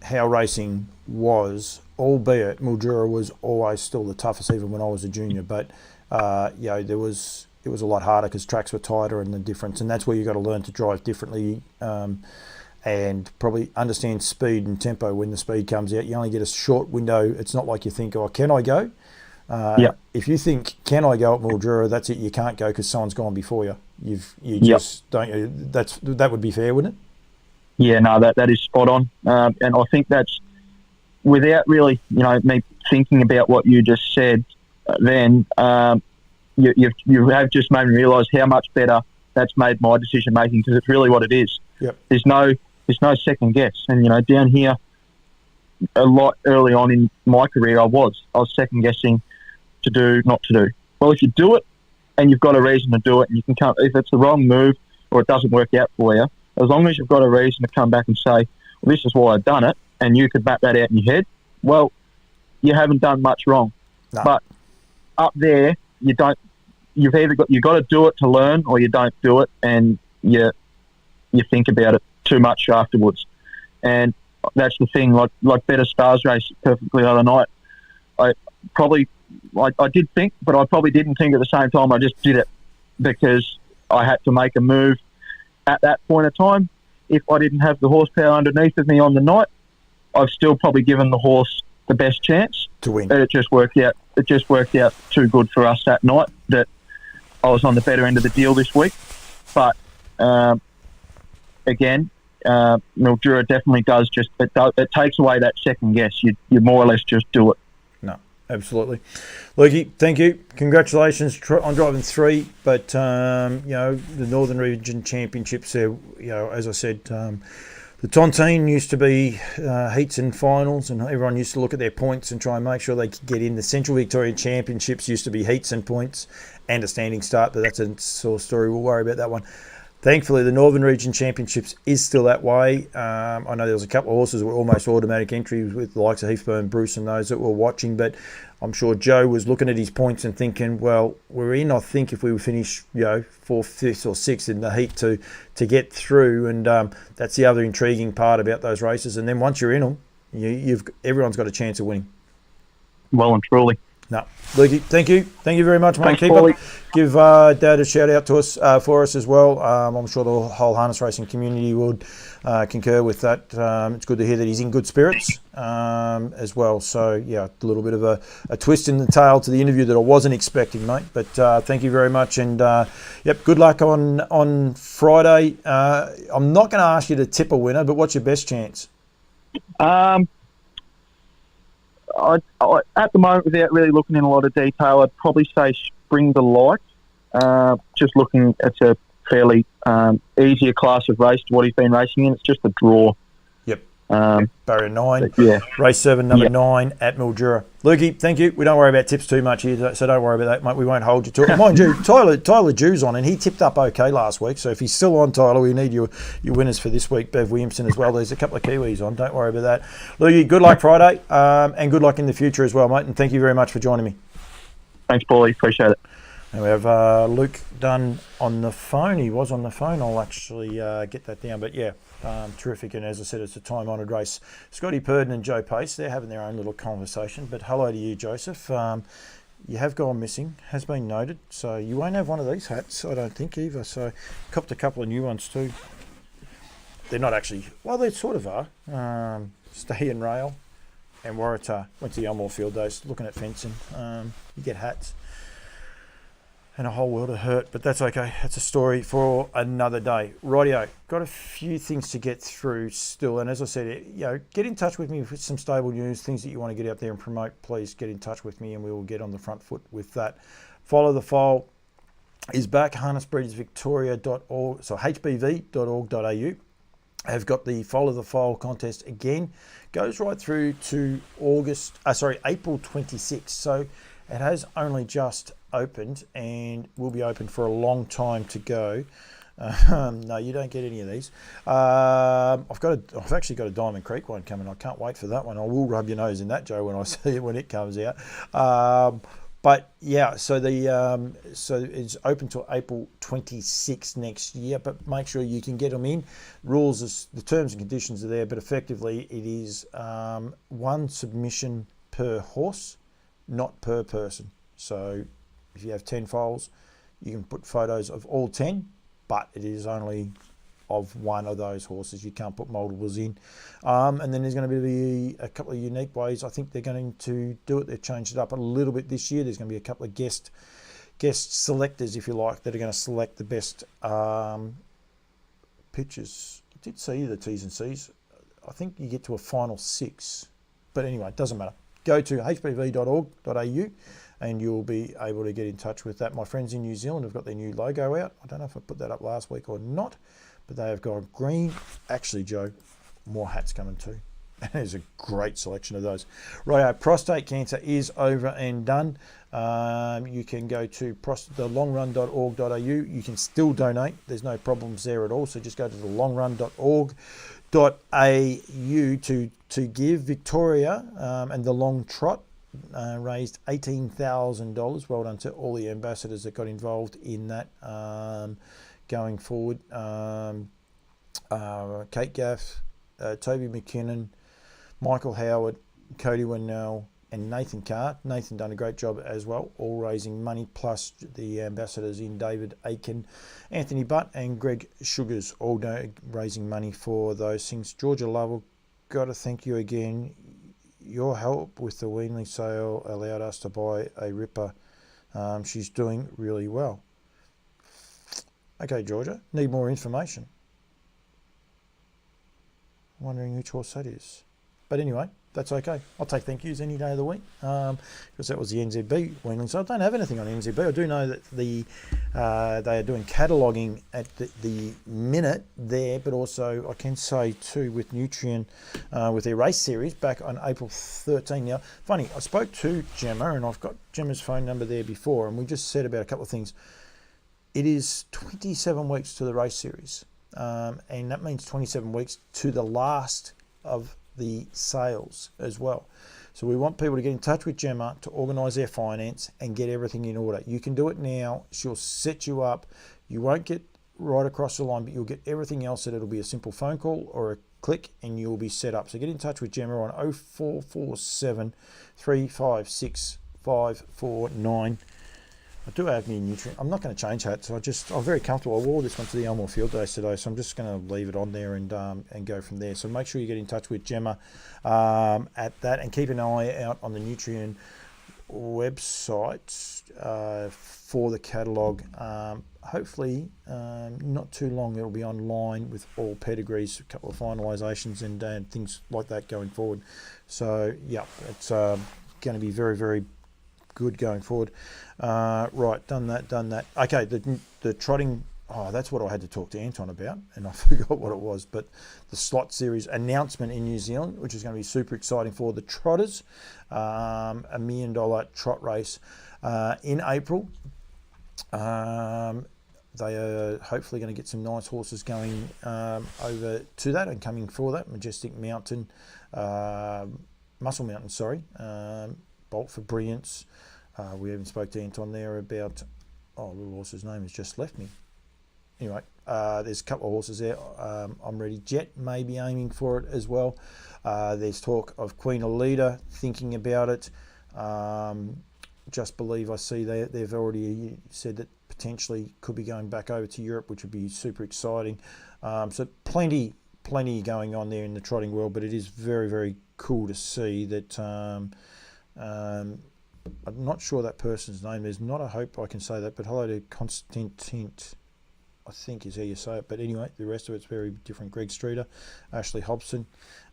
how racing was, albeit Mildura was always still the toughest even when I was a junior, but it was a lot harder because tracks were tighter and the difference, and that's where you got to learn to drive differently and probably understand speed and tempo. When the speed comes out, you only get a short window. It's not like you think, can I go? If you think, can I go at Mildura, that's it, you can't go because someone's gone before you. You just don't. That would be fair, wouldn't it? Yeah, no, that is spot on, and I think that's without really, me thinking about what you just said. Then you have just made me realise how much better that's made my decision making, because it's really what it is. Yep. There's no second guess, and down here, a lot early on in my career, I was second guessing to do, not to do. Well, if you do it and you've got a reason to do it, and you can come, if it's the wrong move or it doesn't work out for you, as long as you've got a reason to come back and say, well, this is why I've done it, and you could back that out in your head, well, you haven't done much wrong. No. But up there, you've got to do it to learn, or you don't do it and you think about it too much afterwards. And that's the thing, like Better Stars race perfectly the other night. I did think, but I probably didn't think at the same time. I just did it because I had to make a move at that point of time. If I didn't have the horsepower underneath of me on the night, I've still probably given the horse the best chance to win. And it just worked out. It just worked out too good for us that night that I was on the better end of the deal this week. But again, Mildura definitely does it takes away that second guess. You more or less just do it. No, absolutely. Lukey, thank you. Congratulations on driving 3. But the Northern Region Championships, as I said, the Tontine used to be heats and finals, and everyone used to look at their points and try and make sure they could get in. The Central Victorian Championships used to be heats and points and a standing start, but that's a sore story. We'll worry about that one. Thankfully, the Northern Region Championships is still that way. I know there was a couple of horses that were almost automatic entries with the likes of Heathburn, Bruce and those that were watching, but I'm sure Joe was looking at his points and thinking, well, we're in, I think, if we finish 4th, 5th or 6th in the heat to get through, and that's the other intriguing part about those races. And then once you're in them, everyone's got a chance of winning. Well and truly. No, Lukey, thank you very much, mate. Thanks, Paulie. Give Dad a shout out to us for us as well. I'm sure the whole harness racing community would concur with that. It's good to hear that he's in good spirits as well. So yeah, a little bit of a twist in the tail to the interview that I wasn't expecting, mate. But thank you very much, and good luck on Friday. I'm not going to ask you to tip a winner, but what's your best chance? at the moment, without really looking in a lot of detail, I'd probably say Spring Delight. Just looking, it's a fairly easier class of race to what he's been racing in. It's just a draw. Yep. Um, Barrier 9. Yeah. Race 7, number 9 at Mildura. Lukey, thank you. We don't worry about tips too much here, so don't worry about that, mate. We won't hold you to it. Mind you, Tyler Jew's on, and he tipped up okay last week. So if he's still on, Tyler, we need your winners for this week. Bev Williamson as well. There's a couple of Kiwis on. Don't worry about that. Lukey, good luck Friday, and good luck in the future as well, mate. And thank you very much for joining me. Thanks, Paulie. Appreciate it. And we have Luke Dunne on the phone. He was on the phone. I'll actually get that down. But yeah, terrific. And as I said, it's a time-honoured race. Scotty Purdon and Joe Pace, they're having their own little conversation. But hello to you, Joseph. You have gone missing, has been noted. So you won't have one of these hats, I don't think, either. So copped a couple of new ones too. They're not actually, well, they sort of are. Stay and Rail and Waratah. Went to the Elmore Field Days, looking at fencing. You get hats. And a whole world of hurt, but that's okay. That's a story for another day. Rightio, got a few things to get through still, and as I said, get in touch with me with some stable news, things that you want to get out there and promote. Please get in touch with me, and we will get on the front foot with that. Follow the Foal is back. Harnessbreedersvictoria.org, so hbv.org.au. Have got the Follow the Foal contest again. Goes right through to April 26th. So it has only just opened and will be open for a long time to go. No, you don't get any of these. I've actually got a Diamond Creek one coming. I can't wait for that one. I will rub your nose in that, Joe, when I see it when it comes out. But yeah, so it's open till April 26th next year. But make sure you can get them in. The terms and conditions are there, but effectively it is one submission per horse, not per person. So if you have 10 foals, you can put photos of all 10, but it is only of one of those horses. You can't put multiples in. And then there's going to be a couple of unique ways. I think they're going to do it. They've changed it up a little bit this year. There's going to be a couple of guest selectors, if you like, that are going to select the best pictures. I did see the T's and C's. I think you get to a final 6. But anyway, it doesn't matter. Go to hbv.org.au and you'll be able to get in touch with that. My friends in New Zealand have got their new logo out. I don't know if I put that up last week or not, but they have got green. Actually, Joe, more hats coming too. There's a great selection of those. Right, prostate cancer is over and done. You can go to thelongrun.org.au. You can still donate. There's no problems there at all. So just go to thelongrun.org.au to give. Victoria and the Long Trot raised $18,000. Well done to all the ambassadors that got involved in that going forward. Kate Gaff, Toby McKinnon, Michael Howard, Cody Winnell, and Nathan Carr. Nathan done a great job as well, all raising money, plus the ambassadors in David Aiken, Anthony Butt, and Greg Sugars, all raising money for those things. Georgia Lovell, got to thank you again. Your help with the Weenley sale allowed us to buy a Ripper. She's doing really well. Okay, Georgia, need more information. Wondering which horse that is. But anyway, that's okay. I'll take thank yous any day of the week because that was the NZB Weenling. So I don't have anything on NZB. I do know that they are doing cataloguing at the minute there, but also I can say too with Nutrien with their race series back on April 13. Now, funny, I spoke to Gemma and I've got Gemma's phone number there before, and we just said about a couple of things. It is 27 weeks to the race series, and that means 27 weeks to the last of the sales as well. So we want people to get in touch with Gemma to organise their finance and get everything in order. You can do it now. She'll set you up. You won't get right across the line, but you'll get everything else, that it'll be a simple phone call or a click and you'll be set up. So get in touch with Gemma on 0447 356 549. I do have me Nutrien. I'm not going to change hats. I'm very comfortable. I wore this one to the Elmore Field Days today, so I'm just going to leave it on there and go from there. So make sure you get in touch with Gemma at that, and keep an eye out on the Nutrien website for the catalogue. hopefully not too long it'll be online with all pedigrees, a couple of finalisations and things like that going forward. So yeah, it's going to be very, very good going forward. Right, done that. Okay, the trotting. Oh, that's what I had to talk to Anton about, and I forgot what it was. But the slot series announcement in New Zealand, which is going to be super exciting for the Trotters, $1 million trot race in April. They are hopefully going to get some nice horses going over to that and coming for that. Majestic Mountain, Muscle Mountain, sorry, Bolt for Brilliance. We even spoke to Anton there about, little horse's name has just left me. Anyway, there's a couple of horses there. I'm Ready Jet may be aiming for it as well. There's talk of Queen Alida thinking about it. Just Believe, I see they've already said that potentially could be going back over to Europe, which would be super exciting. So plenty going on there in the trotting world, but it is very, very cool to see that. I'm not sure that person's name. There's not a hope I can say that, but hello to Constantin, I think is how you say it. But anyway, the rest of it's very different. Greg Streeter, Ashley Hobson,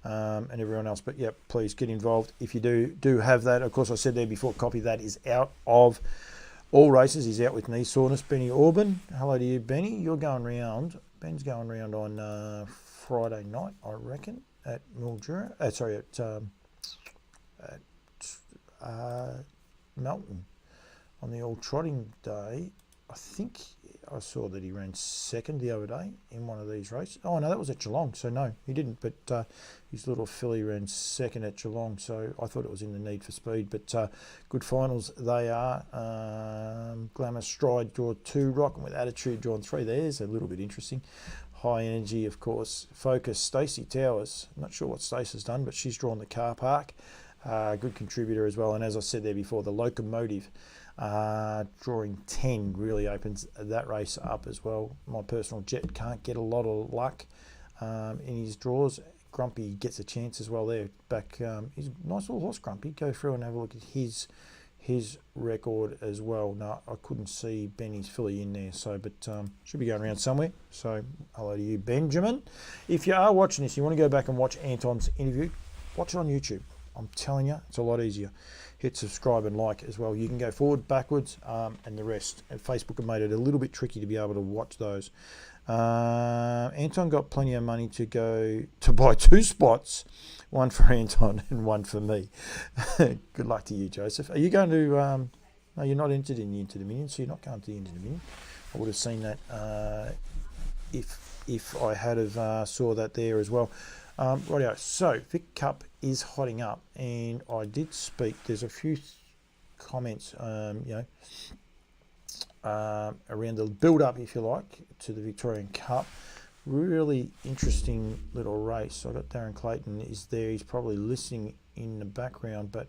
and everyone else. But yeah, please get involved if you do have that. Of course, I said there before, Copy that is out of all races. He's out with knee soreness. Benny Orban, hello to you, Benny. You're going round. Ben's going round on Friday night, I reckon, at Mildura. At Melton on the old trotting day. I think I saw that he ran second the other day in one of these races. Oh no, that was at Geelong, so no, he didn't, but his little filly ran second at Geelong, so I thought it was in the Need for Speed. But good finals they are. Glamour Stride draw 2, Rockin' with Attitude drawn 3. There's a little bit interesting. High Energy, of course. Focus, Stacey Towers. Not sure what Stacey's done, but she's drawn the car park. Good contributor as well. And as I said there before, the Locomotive drawing 10 really opens that race up as well. My personal jet can't get a lot of luck in his draws. Grumpy gets a chance as well there. Back, he's a nice little horse, Grumpy. Go through and have a look at his record as well. No, I couldn't see Benny's filly in there, so but should be going around somewhere. So hello to you, Benjamin. If you are watching this, you want to go back and watch Anton's interview, watch it on YouTube. I'm telling you, it's a lot easier. Hit subscribe and like as well. You can go forward, backwards, and the rest. And Facebook have made it a little bit tricky to be able to watch those. Anton got plenty of money to go to buy 2 spots, one for Anton and one for me. Good luck to you, Joseph. Are you going to? No, you're not entered in the Into the Million, so you're not going to the Into the Million. I would have seen that if I had have saw that there as well. Rightio. So Vic Cup is hotting up, and I did speak. There's a few comments, around the build-up, if you like, to the Victorian Cup. Really interesting little race. I got Darren Clayton is there. He's probably listening in the background, but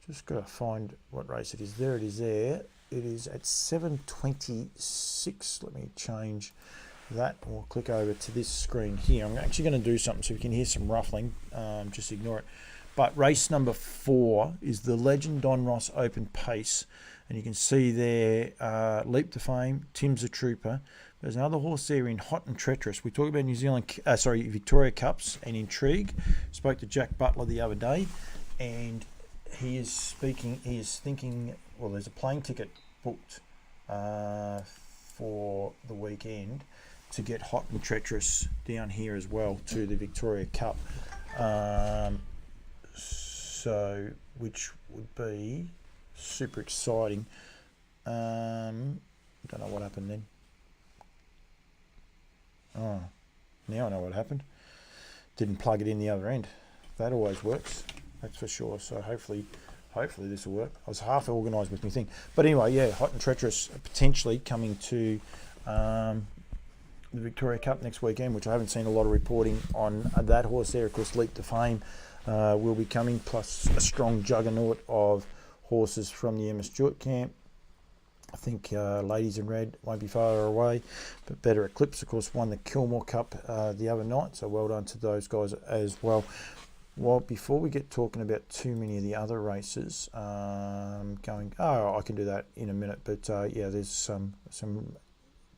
just got to find what race it is. There it is. There it is at 7:26. Let me change that. We'll click over to this screen here. I'm actually going to do something so we can hear some ruffling. Just ignore it. But race number 4 is the Legend Don Ross Open Pace, and you can see there Leap to Fame, Tim's a Trooper. There's another horse there in Hot and Treacherous. We talk about Victoria Cups and Intrigue. Spoke to Jack Butler the other day, and he is thinking, well, there's a plane ticket booked for the weekend to get Hot and Treacherous down here as well to the Victoria Cup. So, which would be super exciting. Don't know what happened then. Oh, now I know what happened. Didn't plug it in the other end. That always works, that's for sure. So hopefully this will work. I was half organised with my thing. But anyway, yeah, Hot and Treacherous potentially coming to the Victoria Cup next weekend, which I haven't seen a lot of reporting on that horse there. Of course, Leap to Fame will be coming, plus a strong juggernaut of horses from the Emma Stewart camp. I think Ladies in Red won't be far away, but Better Eclipse, of course, won the Kilmore Cup the other night, so well done to those guys as well. Well, before we get talking about too many of the other races, I can do that in a minute. But yeah, there's some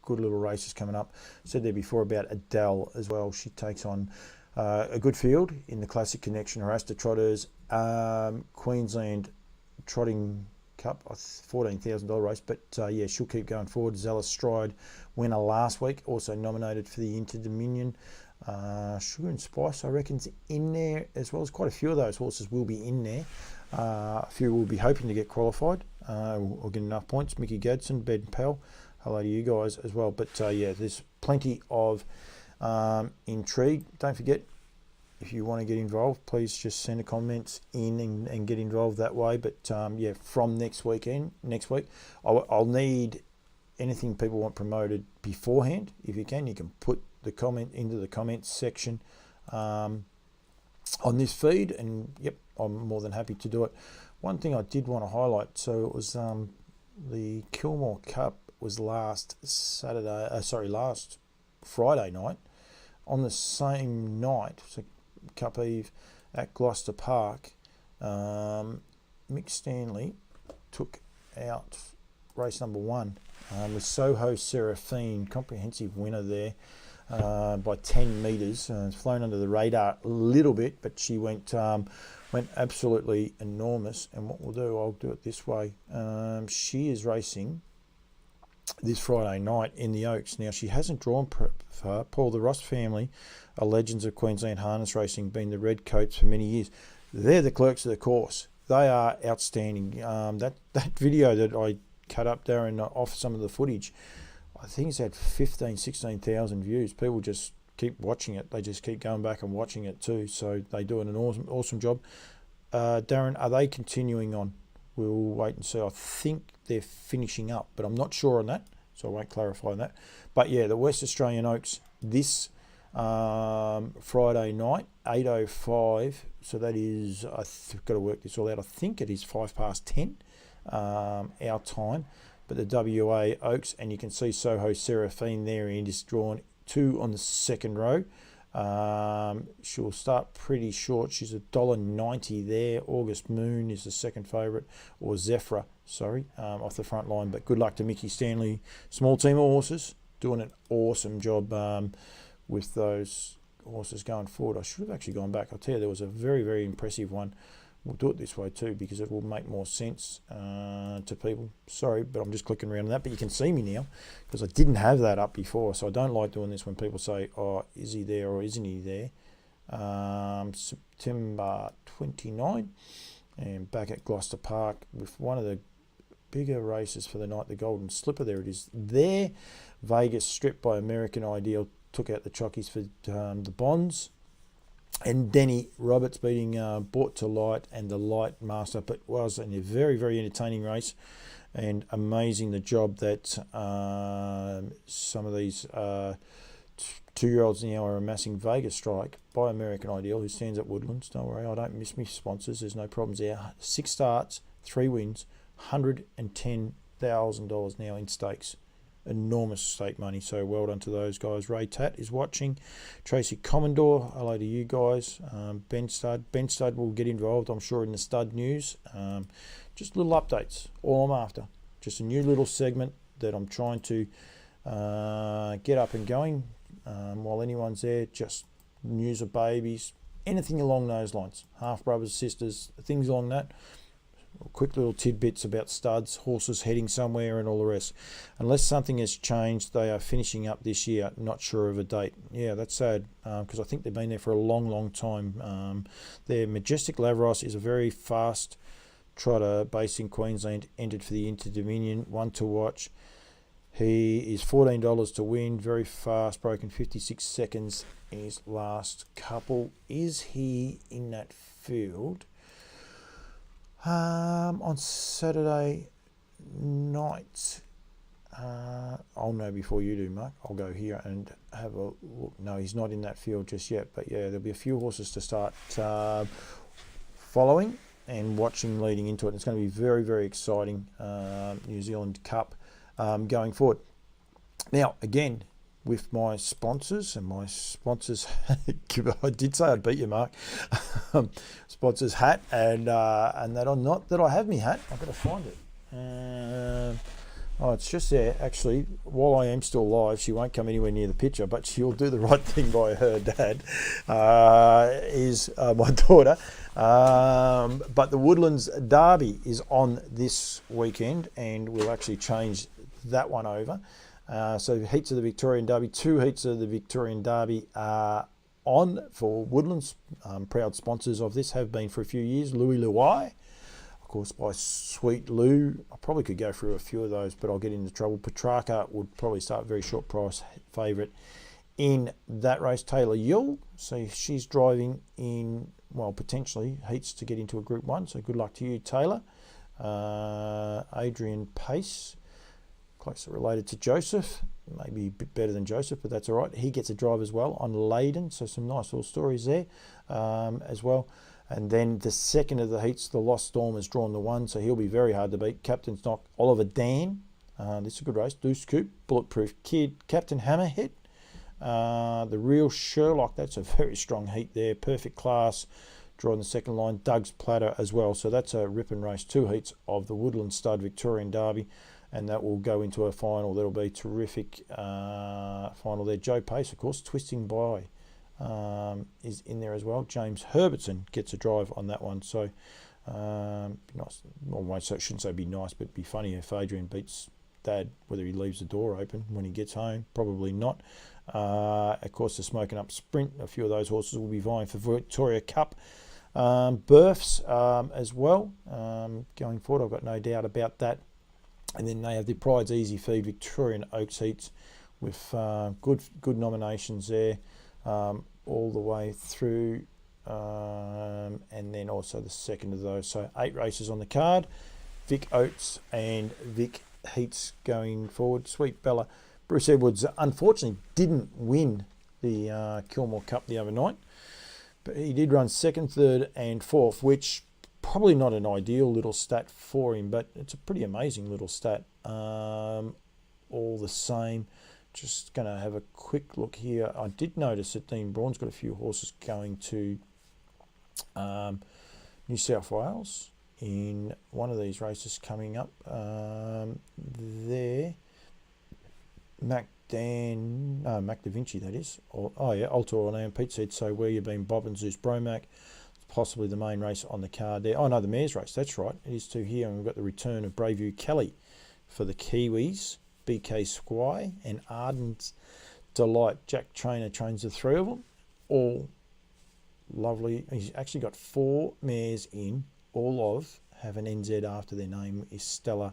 good little races coming up. Said there before about Adele as well. She takes on a good field in the Classic Connection Haras Trotteurs Queensland Trotting Cup, $14,000 race. But yeah, she'll keep going forward. Zealous Stride winner last week, also nominated for the Inter-Dominion. Sugar and Spice, I reckon's in there as well. As quite a few of those horses will be in there. A few will be hoping to get qualified or get enough points. Mickey Gadsden, Ben Pell, hello to you guys as well. But yeah, there's plenty of intrigue. Don't forget, if you want to get involved, please just send a comment in and get involved that way. But yeah, from next week, I'll need anything people want promoted beforehand. If you can put the comment into the comments section on this feed, and yep, I'm more than happy to do it. One thing I did want to highlight, so it was the Kilmore Cup was last Friday night. On the same night, so Cup Eve at Gloucester Park, Mick Stanley took out race number 1 with Soho Seraphine, comprehensive winner there. By 10 metres, flown under the radar a little bit, but she went absolutely enormous. And what we'll do, I'll do it this way. She is racing this Friday night in the Oaks. Now, she hasn't drawn far. Paul, the Ross family are legends of Queensland harness racing, been the red coats for many years. They're the clerks of the course. They are outstanding. That video that I cut up, Darren, off some of the footage, I think it's had 16,000 views. People just keep watching it. They just keep going back and watching it too. So they do an awesome job. Darren, are they continuing on? We'll wait and see. I think they're finishing up, but I'm not sure on that, so I won't clarify that. But yeah, the West Australian Oaks this Friday night, 8:05. So that is, I've got to work this all out. I think it is 10:05 our time. But the WA Oaks, and you can see Soho Seraphine there, and is drawn 2 on the second row. She'll start pretty short. She's $1.90 there. August Moon is the second favourite, or Zephyra, off the front line. But good luck to Mickey Stanley. Small team of horses, doing an awesome job with those horses going forward. I should have actually gone back. I'll tell you, there was a very, very impressive one. We'll do it this way too, because it will make more sense to people. Sorry, but I'm just clicking around on that. But you can see me now, because I didn't have that up before. So I don't like doing this when people say, oh, is he there or isn't he there? September 29, and back at Gloucester Park with one of the bigger races for the night, the Golden Slipper. There it is there. Vegas Strip by American Ideal took out the chockies for the Bonds. And Denny Roberts beating Brought to Light and the Light Master, but was in a very, very entertaining race, and amazing the job that some of these 2-year-olds now are amassing. Vegas Strike by American Ideal, who stands at Woodlands. Don't worry, I don't miss me sponsors. There's no problems there. 6 starts, 3 wins, $110,000 now in stakes. Enormous stake money, so well done to those guys. Ray Tat is watching. Tracy Commodore, hello to you guys. Ben Stud will get involved, I'm sure, in the stud news. Just little updates, all I'm after. Just a new little segment that I'm trying to get up and going while anyone's there. Just news of babies, anything along those lines. Half brothers, sisters, things along that. Quick little tidbits about studs, horses heading somewhere, and all the rest. Unless something has changed, they are finishing up this year. Not sure of a date. Yeah, that's sad, because I think they've been there for a long, long time. Their Majestic Lavros is a very fast trotter based in Queensland, entered for the Inter-Dominion, one to watch. He is $14 to win, very fast, broken 56 seconds in his last couple. Is he in that field on Saturday night? I'll know before you do, Mark. I'll go here and have a look. No, he's not in that field just yet, but yeah, there'll be a few horses to start following and watching leading into it. It's going to be very, very exciting New Zealand Cup going forward. Now, again, with my sponsors, and my sponsors, I did say I'd beat you, Mark. Sponsors hat, and that I'm not that I have me hat. I've got to find it. Oh, it's just there. Actually, while I am still live, she won't come anywhere near the picture, but she'll do the right thing by her dad, is my daughter. But the Woodlands Derby is on this weekend, and we'll actually change that one over. So heats of the Victorian Derby, 2 heats of the Victorian Derby are on for Woodlands. Proud sponsors of this have been for a few years. Louis Louis, of course, by Sweet Lou. I probably could go through a few of those, but I'll get into trouble. Petrarca would probably start very short price favourite in that race. Taylor Yule, so she's driving in, well, potentially heats to get into a Group 1, so good luck to you, Taylor. Adrian Pace, closely related to Joseph, maybe a bit better than Joseph, but that's all right. He gets a drive as well on Leyden, so some nice little stories there as well. And then the second of the heats, the Lost Storm has drawn the 1, so he'll be very hard to beat. Captain's Knock, Oliver Dan, this is a good race. Deuce Coupe, Bulletproof Kid, Captain Hammerhead, the Real Sherlock, that's a very strong heat there. Perfect Class, drawing the second line. Doug's Platter as well, so that's a ripping race. 2 heats of the Woodland Stud Victorian Derby, and that will go into a final. That'll be a terrific final there. Joe Pace, of course, Twisting By is in there as well. James Herbertson gets a drive on that one. So be nice. Well, I shouldn't say be nice, but be funny if Adrian beats Dad, whether he leaves the door open when he gets home. Probably not. Of course, the Smoking Up Sprint, a few of those horses will be vying for Victoria Cup berths as well going forward. I've got no doubt about that. And then they have the Pride's Easy Feed Victorian Oaks heats with good nominations there all the way through, and then also the second of those. So 8 races on the card. Vic Oates and Vic heats going forward. Sweet Bella. Bruce Edwards unfortunately didn't win the Kilmore Cup the other night, but he did run 2nd, 3rd and 4th, which probably not an ideal little stat for him, but it's a pretty amazing little stat all the same. Just going to have a quick look here. I did notice that Dean Braun's got a few horses going to New South Wales in one of these races coming up there. Mac Da Vinci, that is. Alta Orlando. Pete said, so where you been, Bob and Zeus Bromac? Possibly the main race on the card there. Oh no, the Mares race, that's right. It is 2 here, and we've got the return of Braveview Kelly for the Kiwis. BK Squire and Arden's Delight. Jack Trainer trains the 3 of them. All lovely. He's actually got 4 mares in. All of have an NZ after their name. Is Stella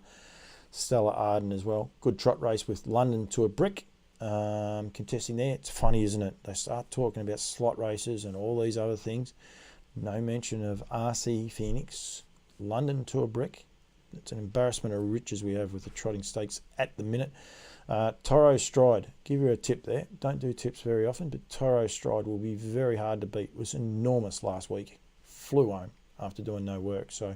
Arden as well. Good trot race with London to a Brick contesting there. It's funny, isn't it? They start talking about slot races and all these other things. No mention of RC Phoenix, London to a Brick. It's an embarrassment of riches we have with the trotting stakes at the minute. Toro Stride, give you a tip there. Don't do tips very often, but Toro Stride will be very hard to beat. It was enormous last week. Flew home after doing no work. So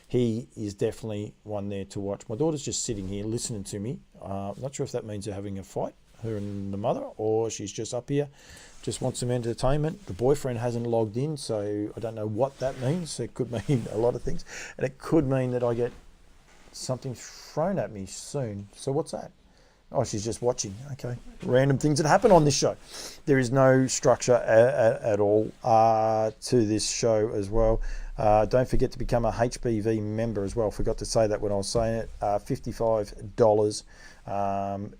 he is definitely one there to watch. My daughter's just sitting here listening to me. Not sure if that means they're having a fight, her and the mother, or she's just up here, just wants some entertainment. The boyfriend hasn't logged in, so I don't know what that means. It could mean a lot of things. And it could mean that I get something thrown at me soon. So what's that? Oh, she's just watching. Okay. Random things that happen on this show. There is no structure at all to this show as well. Don't forget to become a HBV member as well. Forgot to say that when I was saying it. $55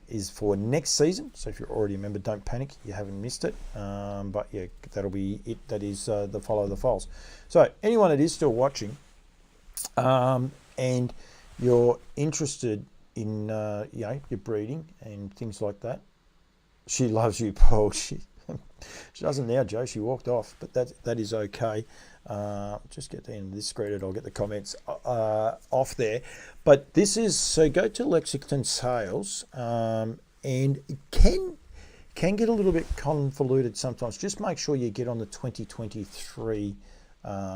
is for next season. So if you're already a member, don't panic. You haven't missed it. But yeah, that'll be it. That is the Follow the Files. So anyone that is still watching and you're interested in your breeding and things like that, she loves you, Paul. She doesn't now, Joe. She walked off, but that is okay. Just get to the end of this credit. I'll get the comments off there. But this is, so go to Lexington Sales, and it can get a little bit convoluted sometimes. Just make sure you get on the 2023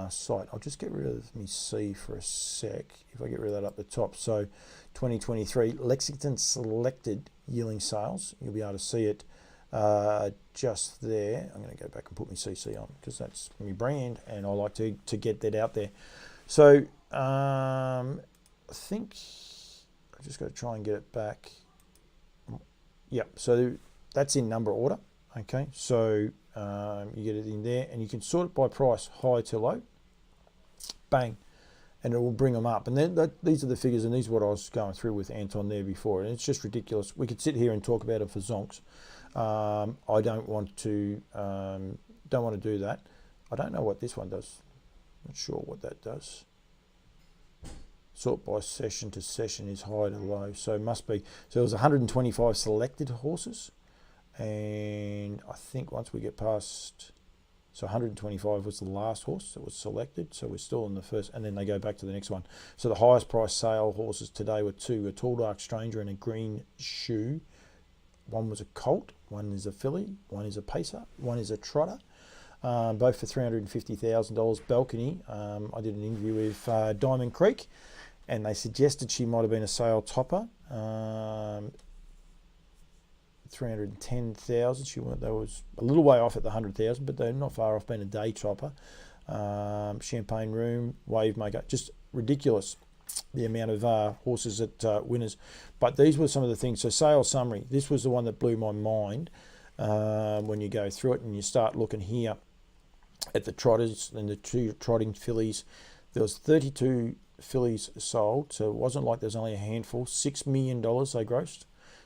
site. I'll just get rid of me C for a sec. If I get rid of that up the top. So 2023 Lexington Selected Yearling Sales. You'll be able to see it just there. I'm going to go back and put my CC on because that's my brand and I like to get that out there. So I think I've just got to try and get it back. Yep, so that's in number order. Okay, so you get it in there and you can sort it by price, high to low. Bang. And it will bring them up. And then these are the figures, and these are what I was going through with Anton there before. And it's just ridiculous. We could sit here and talk about it for zonks. I don't want to do that. I don't know what this one does. Not sure what that does. Sort by session to session is high to low. So it must be. So it was 125 selected horses. And I think once we get past... So 125 was the last horse that was selected. So we're still in the first, and then they go back to the next one. So the highest price sale horses today were two, a Tall Dark Stranger and a Green Shoe. One was a colt, one is a filly, one is a pacer, one is a trotter. Both for $350,000 balcony. I did an interview with Diamond Creek, and they suggested she might have been a sale topper. 310,000. That was a little way off at the 100,000, but they're not far off being a day topper. Champagne Room, Wave Maker, just ridiculous the amount of horses at winners. But these were some of the things. So sales summary. This was the one that blew my mind when you go through it and you start looking here at the trotters and the two trotting fillies. There was 32 fillies sold, so it wasn't like there's only a handful. $6 million they grossed.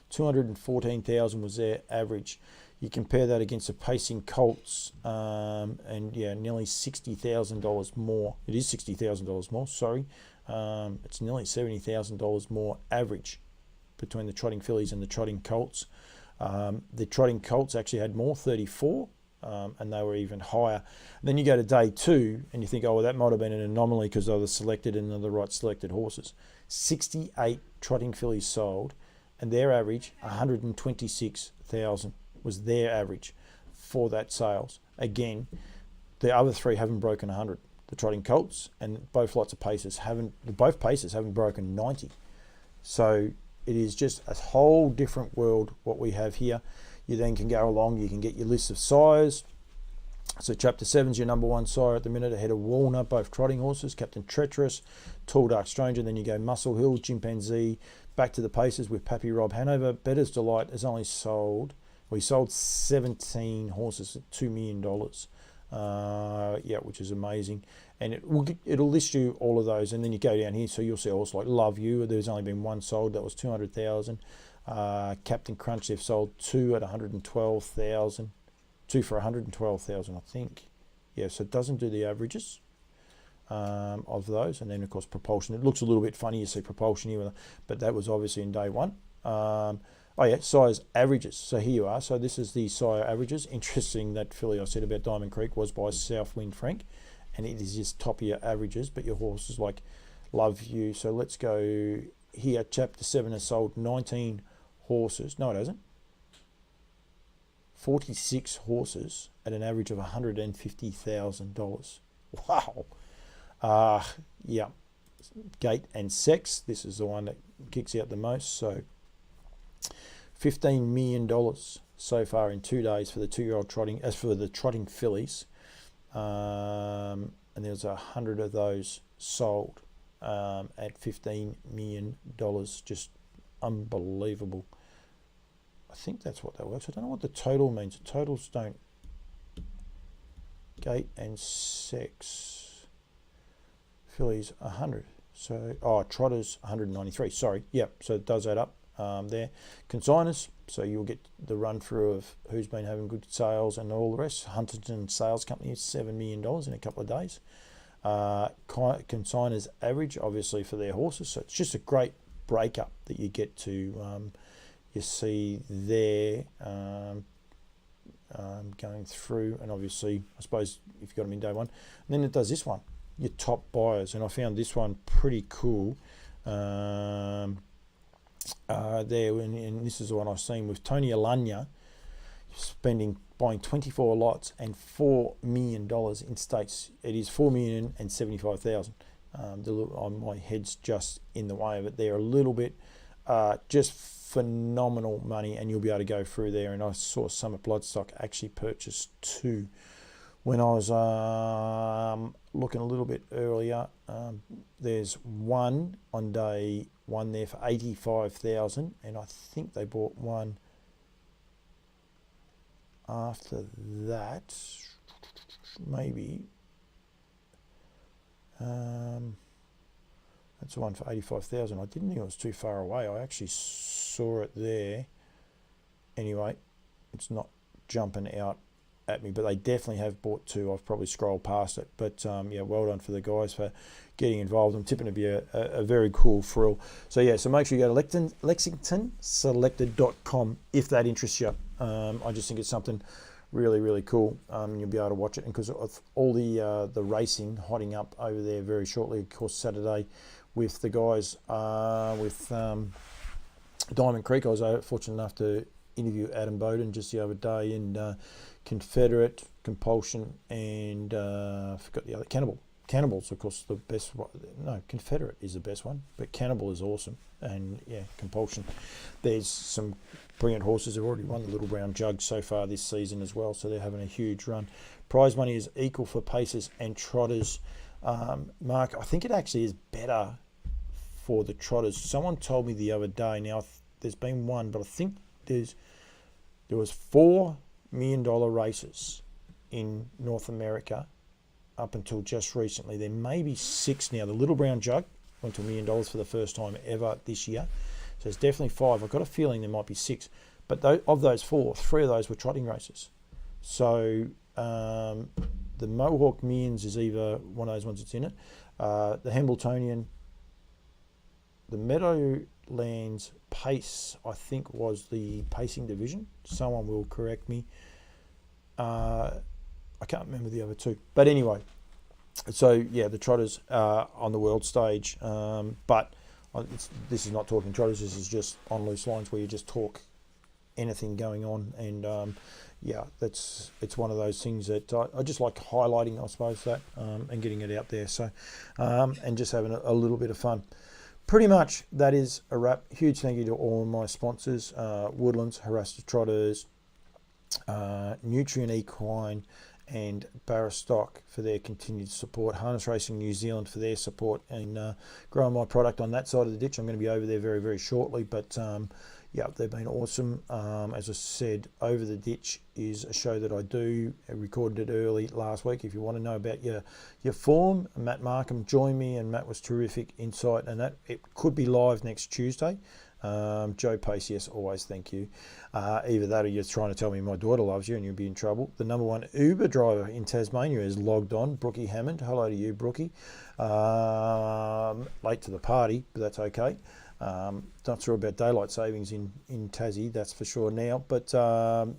214,000 was their average. You compare that against the pacing colts, and yeah, nearly $60,000 more. It is $60,000 more. Sorry, it's nearly $70,000 more average between the trotting fillies and the trotting colts. The trotting colts actually had more, 34, and they were even higher. And then you go to day two, and you think, oh, well, that might have been an anomaly because they were selected and they're the right selected horses. 68 trotting fillies sold. And their average, 126,000 was their average for that sales. Again, the other three haven't broken 100. The trotting colts and both lots of pacers both pacers haven't broken 90. So it is just a whole different world what we have here. You then can go along, you can get your list of sires. So chapter 7's your number one sire at the minute, ahead of Walner, both trotting horses, Captain Treacherous, Tall Dark Stranger, then you go Muscle Hill, Chimpanzee, back to the paces with Pappy Rob Hanover. Better's Delight has only sold, we sold 17 horses at $2 million. Yeah, which is amazing. And it'll list you all of those, and then you go down here, so you'll see a horse like Love You. There's only been one sold, that was 200,000. Captain Crunch, they've sold two at 112,000. Two for 112,000, I think. Yeah, so it doesn't do the averages of those. And then, of course, Propulsion. It looks a little bit funny, you see Propulsion here, but that was obviously in day one. Oh, yeah, size averages. So here you are. So this is the sire averages. Interesting, that filly I said about Diamond Creek was by Southwind Frank, and it is just top of your averages, but your horses like Love You. So let's go here. Chapter 7 has sold 19 horses. No, it hasn't. 46 horses at an average of $150,000. Wow. Yeah. Gait and Sex. This is the one that kicks out the most. So $15 million so far in 2 days for the 2-year-old trotting. As for the trotting fillies, and there's 100 of those sold at $15 million. Just unbelievable. I think that's what that works. I don't know what the total means. The totals don't. Gait and Sex. Fillies 100. So, Trotters 193. Sorry. Yep. So it does add up there. Consigners. So you'll get the run through of who's been having good sales and all the rest. Huntington Sales Company is $7 million in a couple of days. Consigners average, obviously, for their horses. So it's just a great breakup that you get to. You see there going through, and obviously I suppose if you've got them in day one, and then it does this one, your top buyers, and I found this one pretty cool there, and this is the one I've seen with Tony Alanya buying 24 lots and $4 million in stakes. It is $4,075,000. My head's just in the way of it there a little bit. just phenomenal money, and you'll be able to go through there. And I saw Summit Bloodstock actually purchase 2 when I was looking a little bit earlier. There's one on day 1 there for 85,000, and I think they bought one after that, maybe. That's the one for 85,000. I didn't think it was too far away. I actually saw it there. Anyway, it's not jumping out at me, but they definitely have bought 2. I've probably scrolled past it, but yeah, well done for the guys for getting involved. I'm tipping to be a very cool frill. So yeah, so make sure you go to LexingtonSelected.com if that interests you. I just think it's something really, really cool. You'll be able to watch it, and because of all the racing hotting up over there very shortly, of course, Saturday with the guys with Diamond Creek. I was fortunate enough to interview Adam Bowden just the other day, and Confederate, Compulsion, and I forgot the other, Cannibal. Cannibal's, of course, the best one. No, Confederate is the best one, but Cannibal is awesome. And yeah, Compulsion. There's some brilliant horses who've already won the Little Brown Jug so far this season as well, so they're having a huge run. Prize money is equal for Pacers and Trotters. Mark, I think it actually is better for the Trotters. Someone told me the other day, now there's been one, but I think there was $4 million races in North America up until just recently. There may be 6 now. The Little Brown Jug went to $1 million for the first time ever this year. So there's definitely 5. I've got a feeling there might be 6. But of those 4, 3 of those were trotting races. So the Mohawk Millions is either one of those ones that's in it. The Hambletonian, the Meadowlands Pace, I think, was the pacing division. Someone will correct me. I can't remember the other 2. But anyway, so yeah, the Trotters on the world stage. But this is not talking Trotters. This is just on loose lines where you just talk anything going on. And yeah, it's one of those things that I just like highlighting, I suppose, that and getting it out there. So and just having a little bit of fun. Pretty much that is a wrap. Huge thank you to all my sponsors, Woodlands, Haras Trotteurs, Nutrient Equine, and Barrastock for their continued support. Harness Racing New Zealand for their support and growing my product on that side of the ditch. I'm going to be over there very, very shortly, but yeah, they've been awesome. As I said, Over the Ditch is a show that I do. I recorded it early last week. If you want to know about your form, Matt Markham joined me, and Matt was terrific insight, and that it could be live next Tuesday. Joe Pace, yes, always thank you. Either that or you're trying to tell me my daughter loves you and you'll be in trouble. The number 1 Uber driver in Tasmania is logged on, Brookie Hammond. Hello to you, Brookie. Late to the party, but that's okay. Not sure about daylight savings in Tassie, that's for sure now. But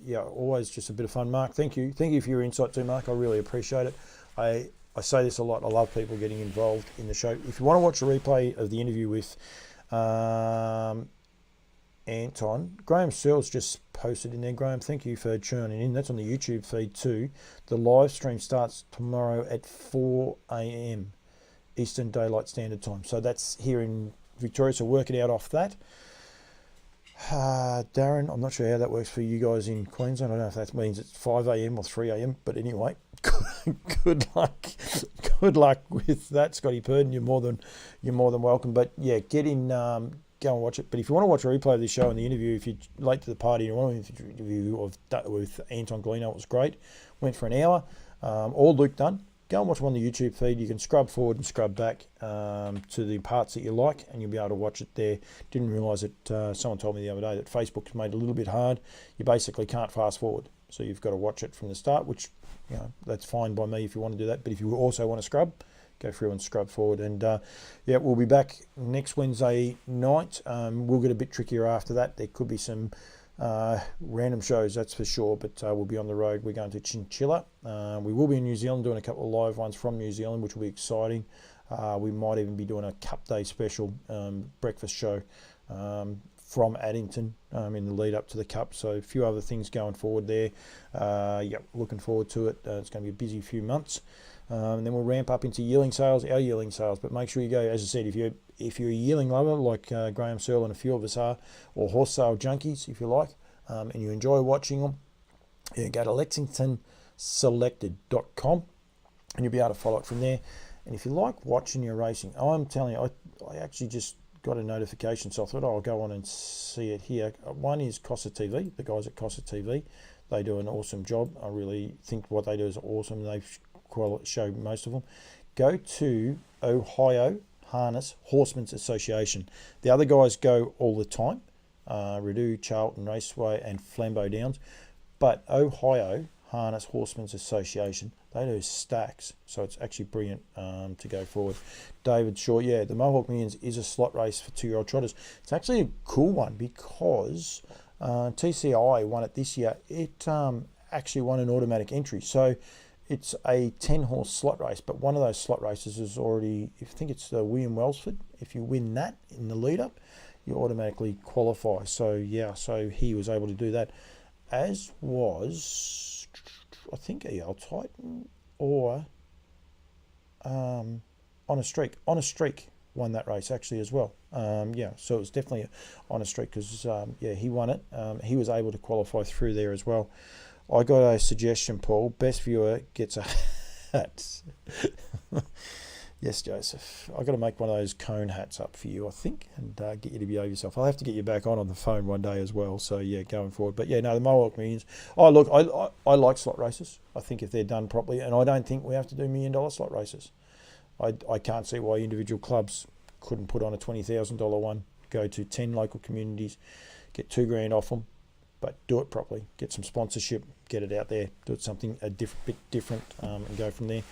yeah, always just a bit of fun. Mark, thank you. Thank you for your insight too, Mark. I really appreciate it. I say this a lot. I love people getting involved in the show. If you want to watch a replay of the interview with Anton, Graham Searles just posted in there. Graham, thank you for tuning in. That's on the YouTube feed too. The live stream starts tomorrow at 4 a.m. Eastern Daylight Standard Time. So that's here in Victoria, so work it out off that. Darren, I'm not sure how that works for you guys in Queensland. I don't know if that means it's 5 a.m. or 3 a.m. But anyway, good luck. Good luck with that, Scotty Purdon. You're more than welcome. But yeah, get in, go and watch it. But if you want to watch a replay of this show and the interview, if you're late to the party and you want an interview with Anton Golino, it was great. Went for an hour. All Luke Dunne. Go and watch them on the YouTube feed. You can scrub forward and scrub back to the parts that you like, and you'll be able to watch it there. Didn't realise that someone told me the other day that Facebook's made it a little bit hard. You basically can't fast forward, so you've got to watch it from the start, which, you know, that's fine by me if you want to do that. But if you also want to scrub, go through and scrub forward. And yeah, we'll be back next Wednesday night. We'll get a bit trickier after that. There could be some random shows, that's for sure, but we'll be on the road. We're going to Chinchilla. We will be in New Zealand doing a couple of live ones from New Zealand, which will be exciting. We might even be doing a Cup Day special breakfast show from Addington in the lead up to the Cup. So a few other things going forward there. Yeah, looking forward to it. It's going to be a busy few months. And then we'll ramp up into yearling sales, our yearling sales. But make sure you go, as I said, if you're if you're a yearling lover like Graham Searle and a few of us are, or horse sale junkies if you like, and you enjoy watching them, you go to lexingtonselected.com and you'll be able to follow it from there. And if you like watching your racing, I'm telling you, I actually just got a notification, so I thought, I'll go on and see it here. One is Costa TV, the guys at Costa TV. They do an awesome job. I really think what they do is awesome. They show most of them. Go to Ohio Harness Horsemen's Association. The other guys go all the time, Rideau, Charlton Raceway and Flambeau Downs. But Ohio Harness Horsemen's Association, they do stacks, so it's actually brilliant to go forward. David Short, yeah, the Mohawk Millions is a slot race for 2-year-old trotters. It's actually a cool one because TCI won it this year. It actually won an automatic entry, so it's a 10-horse slot race, but one of those slot races is already, I think it's the William Welsford. If you win that in the lead-up, you automatically qualify. So, yeah, so he was able to do that, as was, I think, EL Titan or On a Streak. On a Streak won that race, actually, as well. Yeah, so it was definitely On a Streak because, yeah, he won it. He was able to qualify through there as well. I got a suggestion, Paul. Best viewer gets a hat. Yes, Joseph. I've got to make one of those cone hats up for you, I think, and get you to behave yourself. I'll have to get you back on the phone one day as well. So, yeah, going forward. But, yeah, no, the Mohawk Millions. Oh, look, I like slot races. I think if they're done properly, and I don't think we have to do $1 million slot races. I can't see why individual clubs couldn't put on a $20,000 one, go to 10 local communities, get $2,000 off them. But do it properly. Get some sponsorship. Get it out there. Do it something a bit different, and go from there.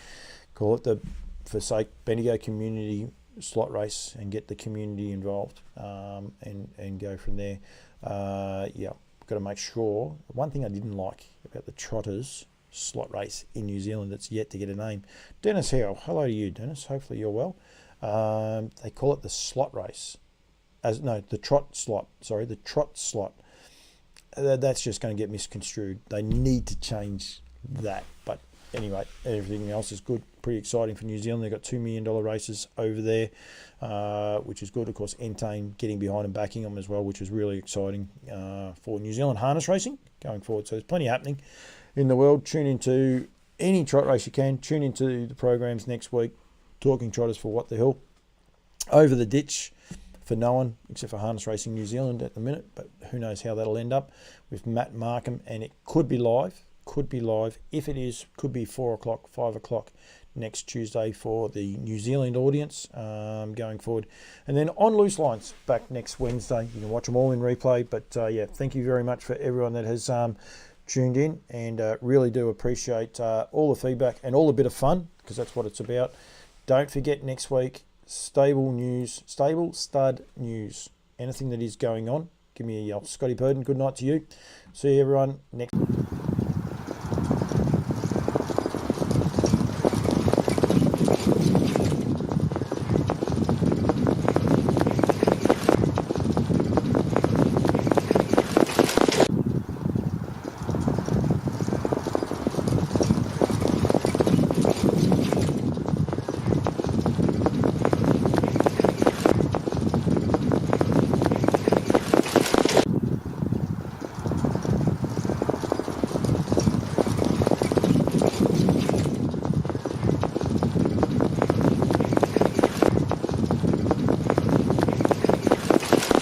Call it the, for sake, Bendigo Community Slot Race, and get the community involved, and go from there. Yeah, got to make sure. One thing I didn't like about the Trotters slot race in New Zealand that's yet to get a name. Dennis Howe. Hello to you, Dennis. Hopefully you're well. They call it the slot race. The trot slot. Sorry, the trot slot. That's just going to get misconstrued. They need to change that. But anyway, everything else is good. Pretty exciting for New Zealand. They've got $2 million races over there, which is good. Of course, Entain getting behind and backing them as well, which is really exciting for New Zealand harness racing going forward. So there's plenty happening in the world. Tune into any trot race you can. Tune into the programs next week. Talking Trotters for What the Hill. Over the Ditch. For no one except for Harness Racing New Zealand at the minute, but who knows how that'll end up with Matt Markham, and it could be live. If it is, could be 4 o'clock, 5 o'clock next Tuesday for the New Zealand audience going forward. And then on Loose Lines back next Wednesday. You can watch them all in replay, but yeah, thank you very much for everyone that has tuned in, and really do appreciate all the feedback and all the bit of fun, because that's what it's about. Don't forget next week, stable stud news. Anything that is going on, give me a yell. Scotty Purden, good night to you. See you everyone next